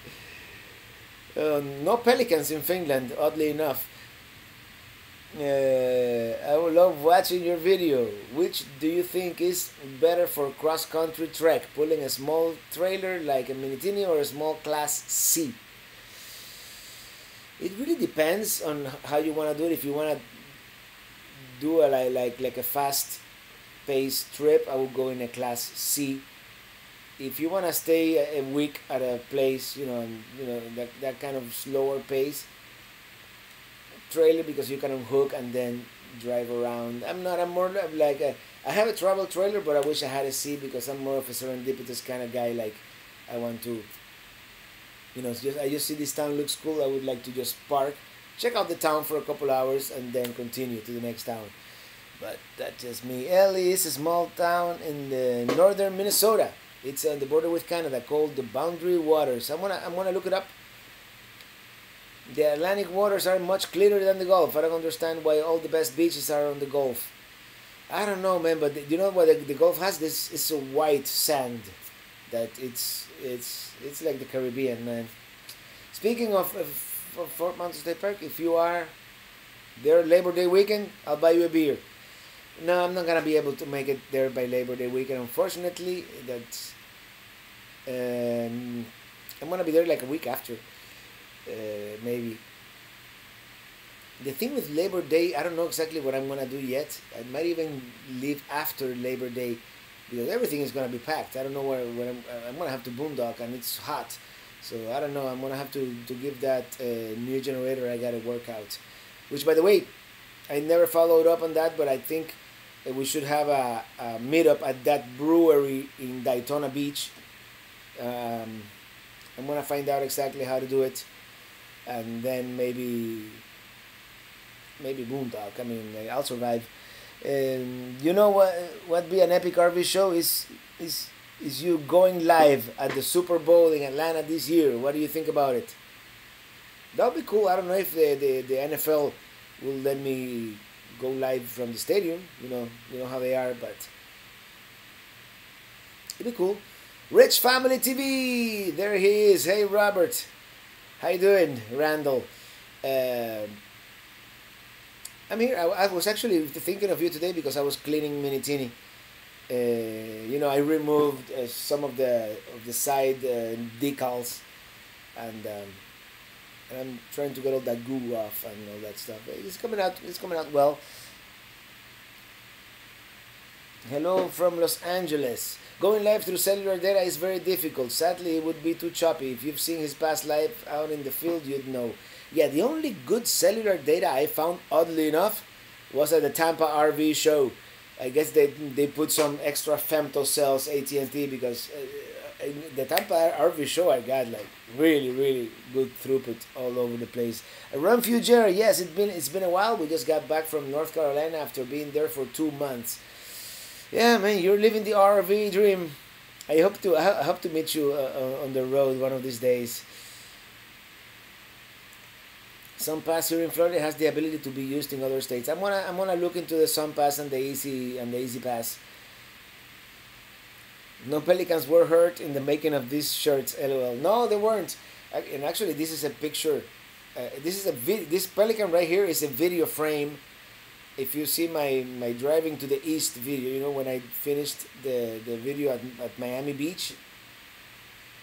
No pelicans in Finland, oddly enough. I would love watching your video. Which do you think is better for cross-country trek? Pulling a small trailer like a Minitini or a small Class C? It really depends on how you want to do it. If you want to do like a fast paced trip, I would go in a Class C. If you want to stay a week at a place, that kind of slower pace trailer, because you can unhook and then drive around. I'm more like I have a travel trailer, but I wish I had a C, because I'm more of a serendipitous kind of guy. Like, I want to, I just see this town looks cool. I would like to just park, check out the town for a couple hours, and then continue to the next town. But that's just me. Ellie is a small town in the northern Minnesota. It's on the border with Canada, called the Boundary Waters. I'm gonna look it up. The Atlantic waters are much cleaner than the Gulf. I don't understand why all the best beaches are on the Gulf. I don't know, man, but you know what the Gulf has? This is a white sand that it's like the Caribbean, man. Speaking of Fort Mountain State Park, if you are there Labor Day weekend, I'll buy you a beer. No, I'm not gonna be able to make it there by Labor Day weekend, unfortunately. I'm gonna be there like a week after, maybe. The thing with Labor Day, I don't know exactly what I'm gonna do yet. I might even leave after Labor Day, because everything is gonna be packed. I don't know where I'm gonna have to boondock, and it's hot, so I don't know. I'm gonna have to give that new generator I gotta work out. Which, by the way, I never followed up on that, but I think we should have a meetup at that brewery in Daytona Beach. I'm gonna find out exactly how to do it, and then maybe boondock. I mean, I'll survive. You know what be an epic RV show is you going live at the Super Bowl in Atlanta this year. What do you think about it? That'll be cool. I don't know if the NFL will let me go live from the stadium. You know how they are, but it'd be cool. Rich Family TV, there he is. Hey Robert, how you doing, Randall? I'm here. I was actually thinking of you today because I was cleaning Minitini. I removed some of the side decals, and I'm trying to get all that goo off and all that stuff. It's coming out well. Hello from Los Angeles. Going live through cellular data is very difficult. Sadly, it would be too choppy. If you've seen his past life out in the field, you'd know. Yeah, the only good cellular data I found, oddly enough, was at the Tampa RV show. I guess they put some extra femtocells AT&T, because the Tampa RV show I got like really good throughput all over the place. Ron Fuger, yes, it's been a while. We just got back from North Carolina after being there for 2 months. Yeah, man, you're living the RV dream. I hope to meet you on the road one of these days. Sun Pass here in Florida has the ability to be used in other states. I'm gonna look into the Sun Pass and the Easy Pass. No pelicans were hurt in the making of these shirts. LOL. No, they weren't. And actually, this is a picture. This pelican right here is a video frame. If you see my driving to the east video, you know, when I finished the video at Miami Beach,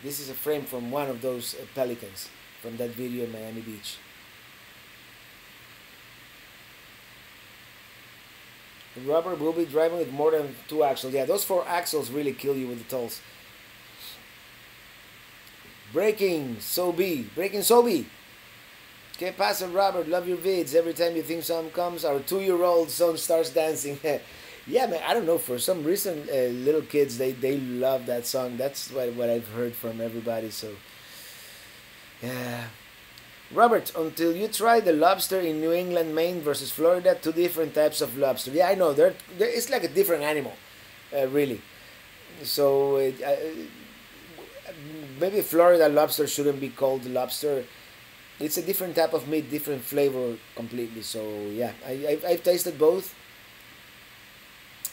this is a frame from one of those pelicans from that video in Miami Beach. Rubber will be driving with more than 2 axles. Yeah, those 4 axles really kill you with the tolls. Braking Sobe. ¿Qué pasa, Robert? Love your vids. Every time you think something comes, our 2-year-old son starts dancing. Yeah, man, I don't know. For some reason, little kids, they love that song. That's what I've heard from everybody. So, yeah. Robert, until you try the lobster in New England, Maine versus Florida, 2 different types of lobster. Yeah, I know. It's like a different animal, really. So, maybe Florida lobster shouldn't be called lobster. It's a different type of meat, different flavor completely. So, yeah, I've tasted both.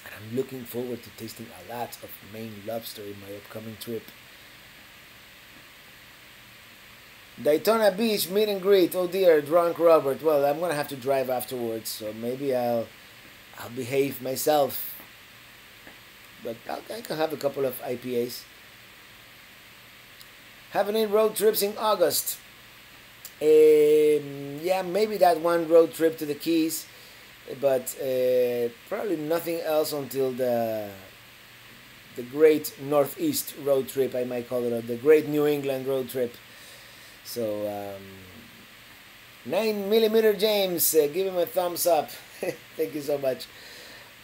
And I'm looking forward to tasting a lot of Maine lobster in my upcoming trip. Daytona Beach meet and greet. Oh dear, drunk Robert. Well, I'm gonna have to drive afterwards, so maybe I'll behave myself. But I can have a couple of IPAs. Having any road trips in August? Yeah, maybe that one road trip to the Keys, but probably nothing else until the Great Northeast road trip. I might call it, or the Great New England road trip. So, 9mm James, give him a thumbs up. Thank you so much.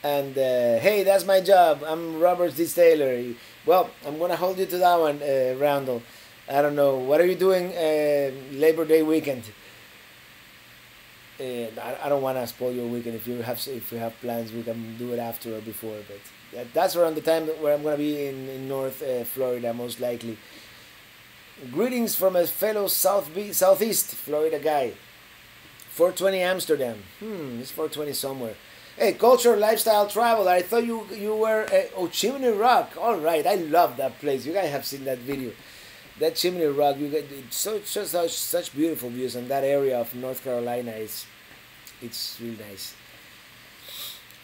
And hey, that's my job. I'm Robert D. Taylor. Well, I'm gonna hold you to that one, Randall. I don't know. What are you doing Labor Day weekend? I don't want to spoil your weekend. If you have plans, we can do it after or before. But that's around the time where I'm gonna be in North Florida, most likely. Greetings from a fellow Southeast Florida guy. 420 Amsterdam. It's 420 somewhere. Hey, culture, lifestyle, travel. I thought you were Chimney Rock. All right, I love that place. You guys have seen that video. That Chimney Rock. You get such beautiful views, and that area of North Carolina it's really nice.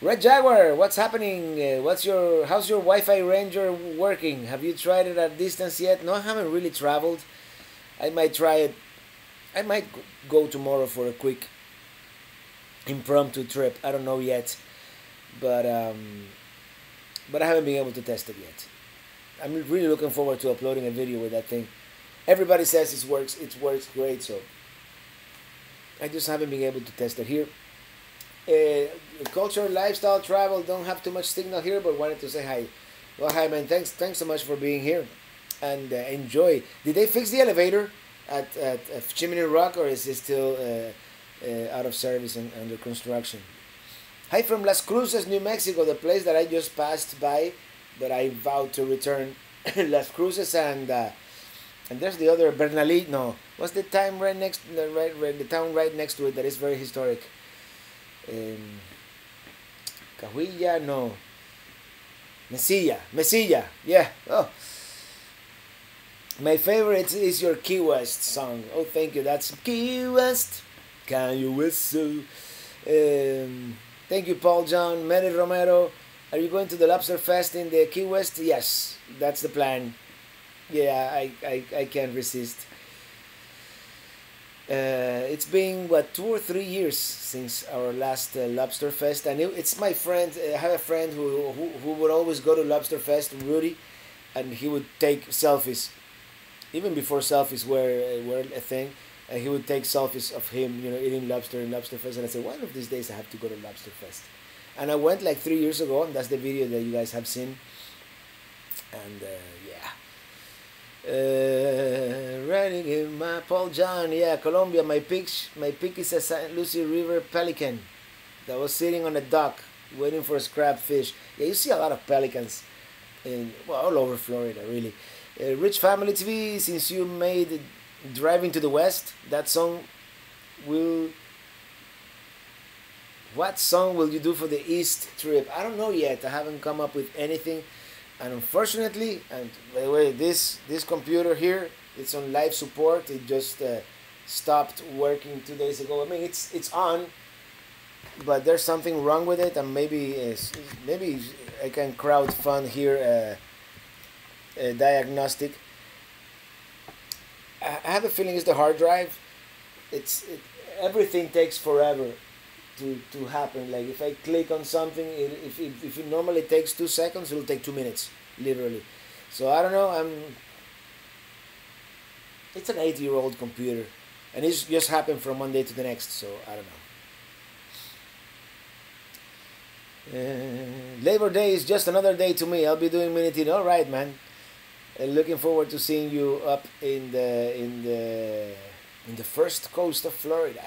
Red Jaguar, what's happening? How's your Wi-Fi Ranger working? Have you tried it at distance yet? No, I haven't really traveled. I might try it. I might go tomorrow for a quick impromptu trip. I don't know yet, but I haven't been able to test it yet. I'm really looking forward to uploading a video with that thing. Everybody says it works great, so I just haven't been able to test it here. Culture, lifestyle, travel, don't have too much signal here, but wanted to say hi. Well, hi man, thanks so much for being here, and enjoy. Did they fix the elevator at Chimney Rock, or is it still out of service and under construction? Hi from Las Cruces, New Mexico, the place that I just passed by, but I vowed to return. Las Cruces, and there's the other Bernalillo. What's the town right next to it that is very historic? Cahuilla, no. Mesilla, yeah. Oh, my favorite is your Key West song. Oh, thank you. That's Key West. Kanye West. Thank you, Paul John. Mary Romero. Are you going to the Lobster Fest in the Key West? Yes, that's the plan. Yeah, I can't resist. It's been, what, 2 or 3 years since our last Lobster Fest, and it's my friend. I have a friend who would always go to Lobster Fest, Rudy, and he would take selfies, even before selfies were a thing. And he would take selfies of him, eating lobster in Lobster Fest, and I said, one of these days I have to go to Lobster Fest. And I went like 3 years ago, and that's the video that you guys have seen. And yeah. Riding in my Paul John, yeah, Colombia. My pick is a St. Lucie River pelican that was sitting on a dock waiting for a scrap fish. Yeah, you see a lot of pelicans and well, all over Florida, really. Rich Family TV, since you made Driving to the West, that song will. What song will you do for the East trip? I don't know yet. I haven't come up with anything, and unfortunately, and by the way, this computer here, it's on live support. It just stopped working 2 days ago. I mean, it's on, but there's something wrong with it, and maybe I can crowdfund here a diagnostic. I have a feeling it's the hard drive. Everything takes forever to happen. Like if I click on something, if it normally takes 2 seconds, it'll take 2 minutes, literally. So I don't know. It's an 8-year-old computer, and it's just happened from one day to the next. So I don't know. Labor Day is just another day to me. I'll be doing Minnie. All right, man. Looking forward to seeing you up in the first coast of Florida.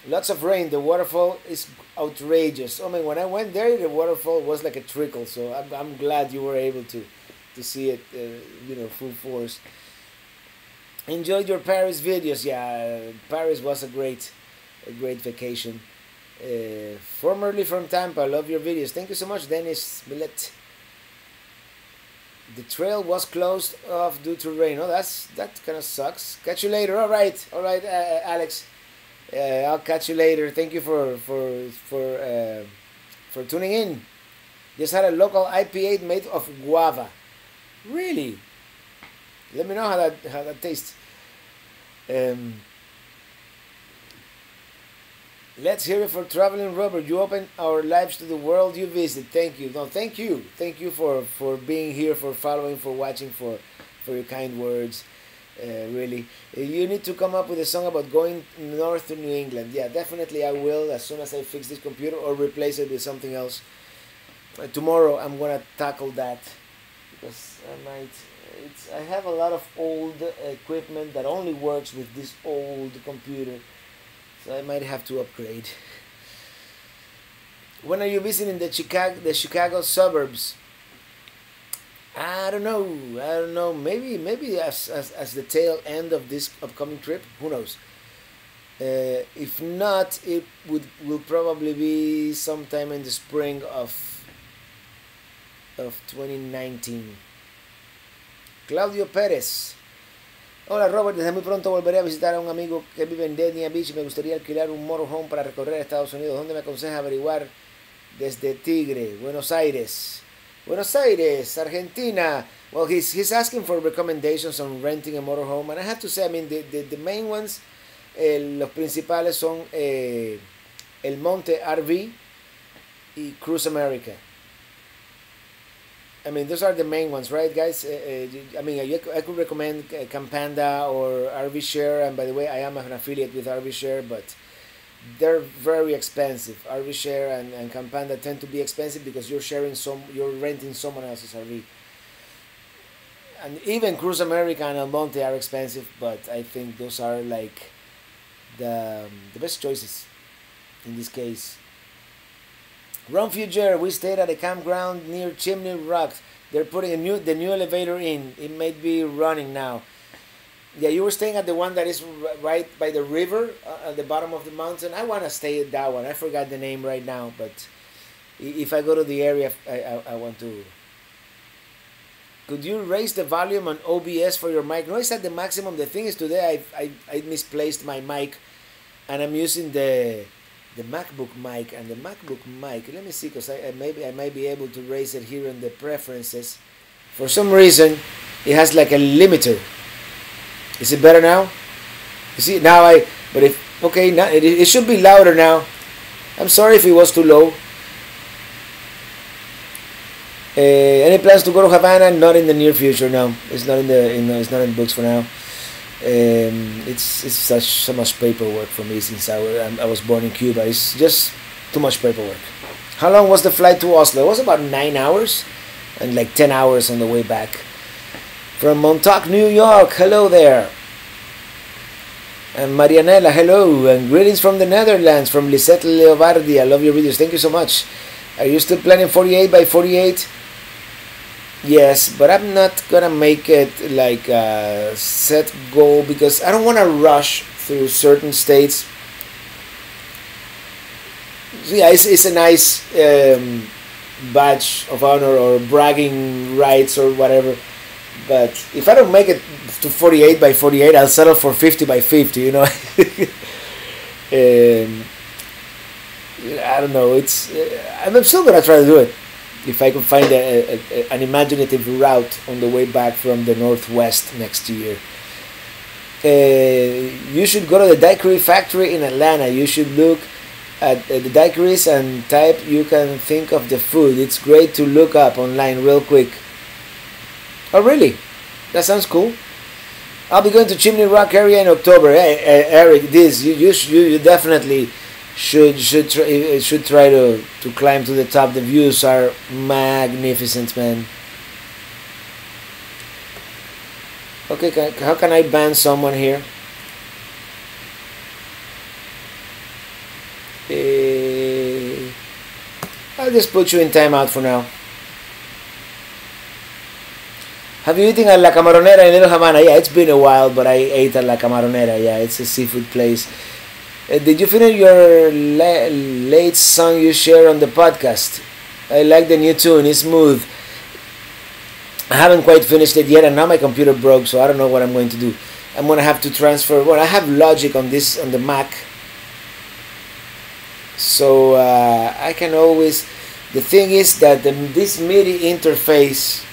Lots of rain. The waterfall is outrageous. I mean, when I went there, the waterfall was like a trickle. So I'm glad you were able to see it, full force. Enjoyed your Paris videos. Yeah, Paris was a great vacation. Formerly from Tampa. Love your videos. Thank you so much, Dennis Millet. The trail was closed off due to rain. Oh, that kind of sucks. Catch you later. All right, Alex. I'll catch you later. Thank you for tuning in. Just had a local IPA made of guava. Really? Let me know how that tastes. Let's hear it for Traveling Robert. You open our lives to the world you visit. Thank you. No, thank you. Thank you for being here, for following, for watching, for your kind words. Really. You need to come up with a song about going north to New England. Yeah, definitely I will as soon as I fix this computer or replace it with something else. Tomorrow I'm going to tackle that because I have a lot of old equipment that only works with this old computer. So I might have to upgrade. When are you visiting the Chicago suburbs? I don't know. Maybe as the tail end of this upcoming trip. Who knows? If not, it will probably be sometime in the spring of 2019. Claudio Pérez. Hola Robert, desde muy pronto volveré a visitar a un amigo que vive en Dania Beach y me gustaría alquilar un motorhome para recorrer Estados Unidos. ¿Dónde me aconseja averiguar? Desde Tigre, Buenos Aires, Argentina. Well, he's asking for recommendations on renting a motorhome, and I have to say, I mean, the main ones, los principales son El Monte RV y Cruise America. I mean, those are the main ones, right, guys? I mean, I could recommend Campanda or RV Share, and by the way, I am an affiliate with RV Share, but they're very expensive. RV Share and Campanda tend to be expensive because you're renting someone else's RV. And even Cruise America and El Monte are expensive, but I think those are like the best choices in this case. Ron Fuger, we stayed at a campground near Chimney Rock. They're putting the new elevator in. It may be running now. Yeah, you were staying at the one that is right by the river at the bottom of the mountain. I want to stay at that one. I forgot the name right now, but if I go to the area, I want to. Could you raise the volume on OBS for your mic? No, it's at the maximum. The thing is, today I misplaced my mic, and I'm using the MacBook mic, and the MacBook mic, let me see, because I might be able to raise it here in the preferences. For some reason it has like a limiter. Is it better now? You see now okay, now it should be louder now. I'm sorry if it was too low. Any plans to go to Havana? Not in the near future. No, it's not it's not in books for now. It's so much paperwork for me since I was born in Cuba. It's just too much paperwork. How long was the flight to Oslo? It was about 9 hours and like 10 hours on the way back. From Montauk, New York, hello there. And Marianella, hello. And greetings from the Netherlands, from Lisette Leovardi. I love your videos. Thank you so much. Are you still planning 48 by 48? Yes, but I'm not gonna make it like a set goal because I don't want to rush through certain states. So yeah, it's a nice badge of honor or bragging rights or whatever. But if I don't make it to 48 by 48, I'll settle for 50 by 50. You know, um, I don't know. It's I'm still gonna try to do it if I can find an imaginative route on the way back from the northwest next year. You should go to the daiquiri factory in Atlanta. You should look at the daiquiris and type you can think of the food. It's great to look up online real quick. Oh really? That sounds cool. I'll be going to Chimney Rock area in October. Hey, Eric, this you definitely should try to climb to the top. The views are magnificent, man. Okay, how can I ban someone here? I'll just put you in timeout for now. Have you eaten at La Camaronera in Little Havana? Yeah, it's been a while, but I ate at La Camaronera. Yeah, it's a seafood place. Did you finish your late song you share on the podcast? I like the new tune. It's smooth. I haven't quite finished it yet, and now my computer broke, so I don't know what I'm going to do. I'm gonna have to transfer. Well, I have Logic on the Mac, so I can always. The thing is that this MIDI interface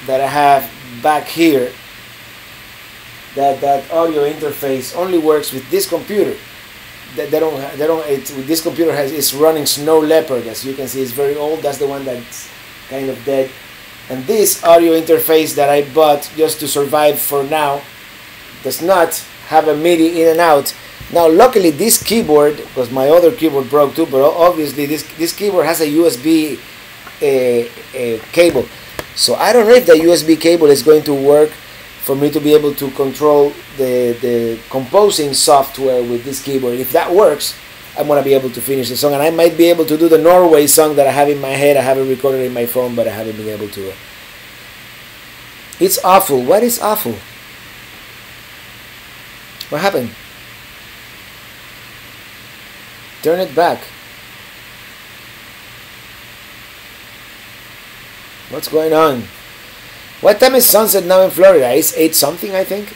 that I have back here, that audio interface only works with this computer. They don't. This computer is running Snow Leopard, as you can see. It's very old. That's the one that's kind of dead. And this audio interface that I bought just to survive for now does not have a MIDI in and out. Now, luckily, this keyboard, because my other keyboard broke too, but obviously this keyboard has a USB cable. So I don't know if the USB cable is going to work for me to be able to control the composing software with this keyboard. If that works, I'm going to be able to finish the song. And I might be able to do the Norway song that I have in my head. I have it recorded in my phone, but I haven't been able to. It's awful. What is awful? What happened? Turn it back. What's going on? What time is sunset now in Florida? It's 8 something, I think.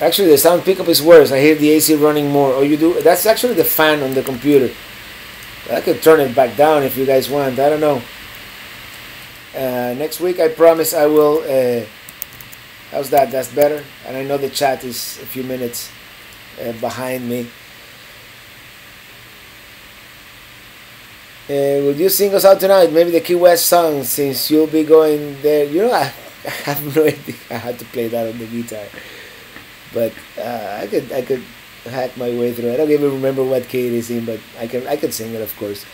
Actually, the sound pickup is worse. I hear the AC running more. Oh, you do? That's actually the fan on the computer. I could turn it back down if you guys want. I don't know. Next week, I promise I will. How's that? That's better. And I know the chat is a few minutes behind me. Will you sing us out tonight? Maybe the Key West song, since you'll be going there. You know, I have no idea how to play that on the guitar. But I could hack my way through it. I don't even remember what key it is in, but I can sing it, of course.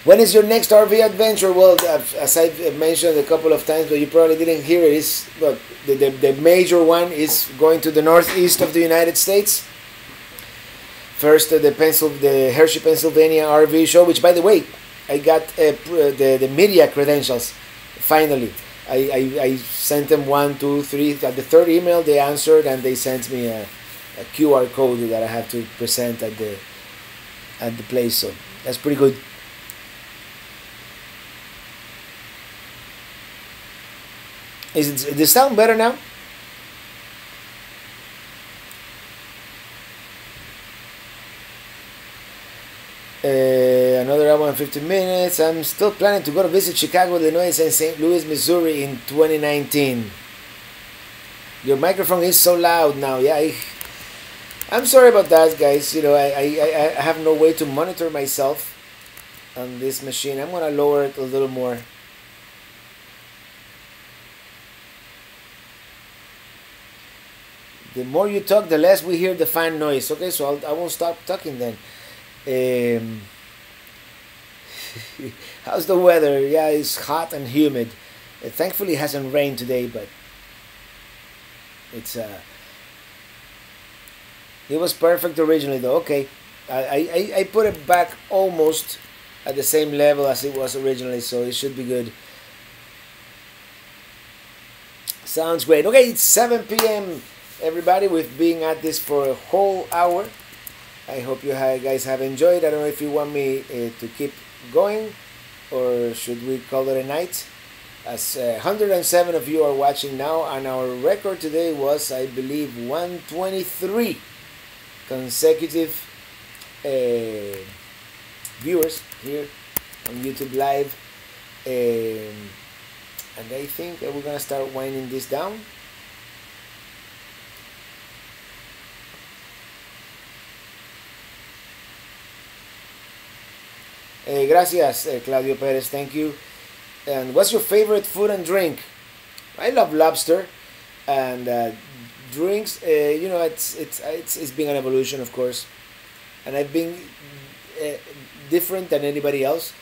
When is your next RV adventure? Well, as I've mentioned a couple of times, but you probably didn't hear it, is look, the major one is going to the northeast of the United States. First, the Hershey, Pennsylvania RV show, which, by the way, I got the media credentials finally. I sent them 1, 2, 3. At the third email, they answered and they sent me a QR code that I have to present at the place. So that's pretty good. Does it sound better now? Another hour and 15 minutes. I'm still planning to go to visit Chicago, Illinois, and St. Louis, Missouri in 2019. Your microphone is so loud now. Yeah, I'm sorry about that, guys. You know, I have no way to monitor myself on this machine. I'm gonna lower it a little more. The more you talk, the less we hear the fan noise. Okay, so I won't stop talking then. How's the weather? Yeah, it's hot and humid. Thankfully, it hasn't rained today, but it's it was perfect originally, though. Okay, I put it back almost at the same level as it was originally, so it should be good. Sounds great. Okay, it's 7 p.m. everybody. We've been at this for a whole hour. I hope you guys have enjoyed. I don't know if you want me to keep going or should we call it a night. As 107 of you are watching now, and our record today was, I believe, 123 consecutive viewers here on YouTube Live. And I think we're gonna start winding this down. Gracias, Claudio Perez. Thank you. And what's your favorite food and drink? I love lobster, and drinks. You know, it's been an evolution, of course, and I've been different than anybody else.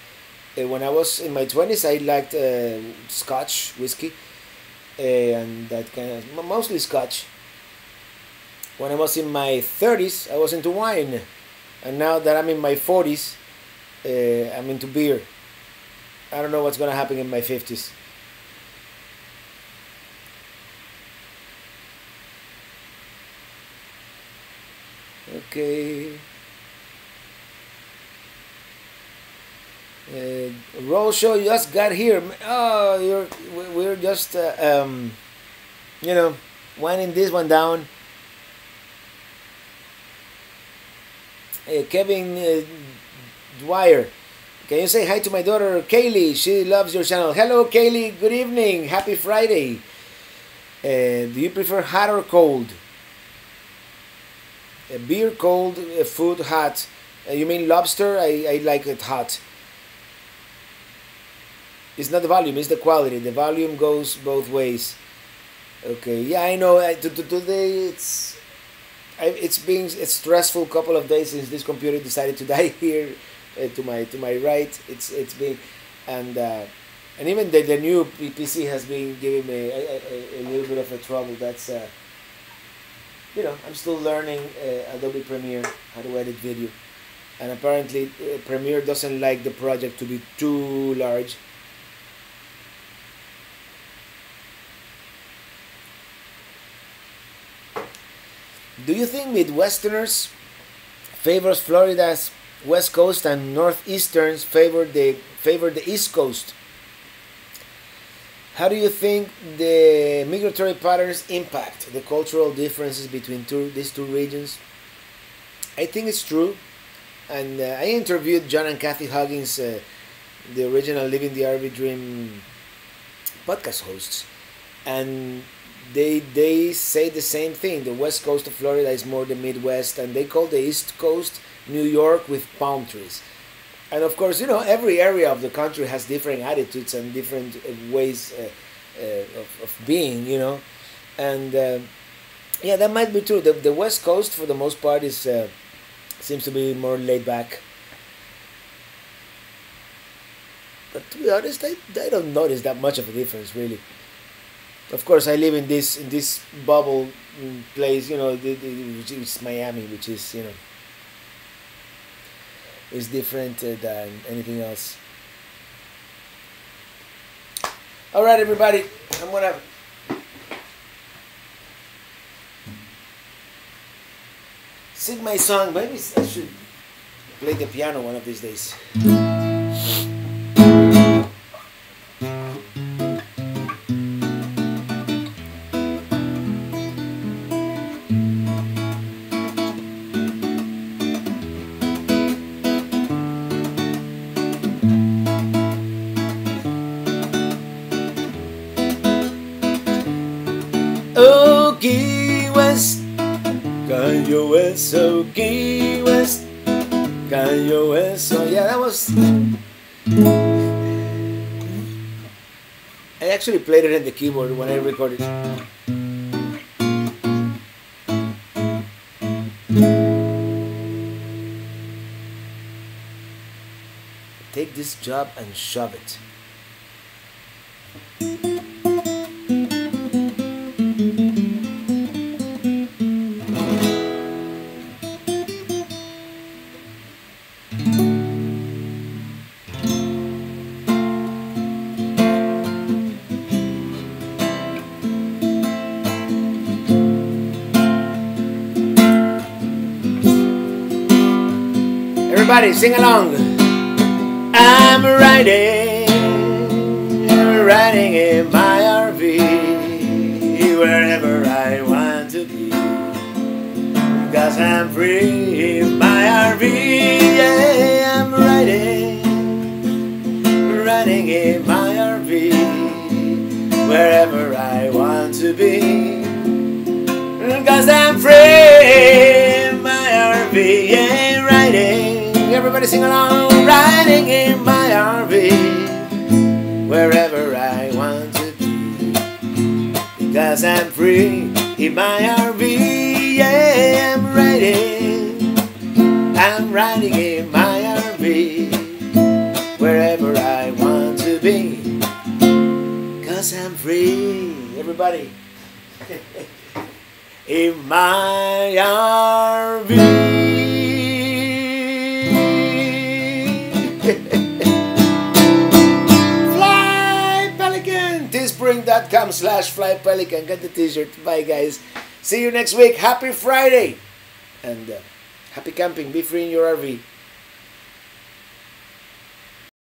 When I was in my 20s, I liked Scotch whiskey, and that kind of mostly Scotch. When I was in my 30s, I was into wine, and now that I'm in my 40s, I'm into beer. I don't know what's gonna happen in my 50s. Okay. Roll show you just got here. Oh, we're just you know, winding this one down. Kevin Dwyer, can you say hi to my daughter Kaylee? She loves your channel. Hello Kaylee, good evening, happy Friday. Do you prefer hot or cold? Beer cold, food hot. You mean lobster? I like it hot. It's not the volume, it's the quality. The volume goes both ways. Okay, yeah, I know. Today it's been a stressful couple of days since this computer decided to die here to my right. It's been and even the new PC has been giving me a little bit of a trouble. That's you know, I'm still learning Adobe Premiere, how to edit video, and apparently Premiere doesn't like the project to be too large. Do you think Midwesterners favors Florida's West Coast and Northeasterners favor the East Coast? How do you think the migratory patterns impact the cultural differences between these two regions? I think it's true, and I interviewed John and Kathy Huggins, the original Living the RV Dream podcast hosts, and they say the same thing. The west coast of Florida is more the Midwest, and they call the East Coast New York with palm trees. And of course, you know, every area of the country has different attitudes and different ways of being, you know. And yeah, that might be true. The West Coast, for the most part, is seems to be more laid back. But to be honest, I don't notice that much of a difference, really. Of course, I live in this bubble place, you know, which is Miami, which is, you know, is different than anything else. All right, everybody, I'm gonna sing my song. Maybe I should play the piano one of these days. Oh, Key West, Kanye West, oh, Key West, Kanye West. So yeah, that was. I actually played it in the keyboard when I recorded. Take this job and shove it. Everybody sing along. I'm riding in my RV wherever I want to be, 'cause I'm free in my RV. Yeah, I'm riding in my RV wherever I want to be, 'cause I'm free in my RV. Yeah, riding. Everybody sing along. Riding in my RV wherever I want to be, because I'm free in my RV. Yeah, I'm riding in my RV wherever I want to be, because I'm free. Everybody. In my RV. Teespring.com/flypelican. Get the t-shirt. Bye, guys. See you next week. Happy Friday. And happy camping. Be free in your RV.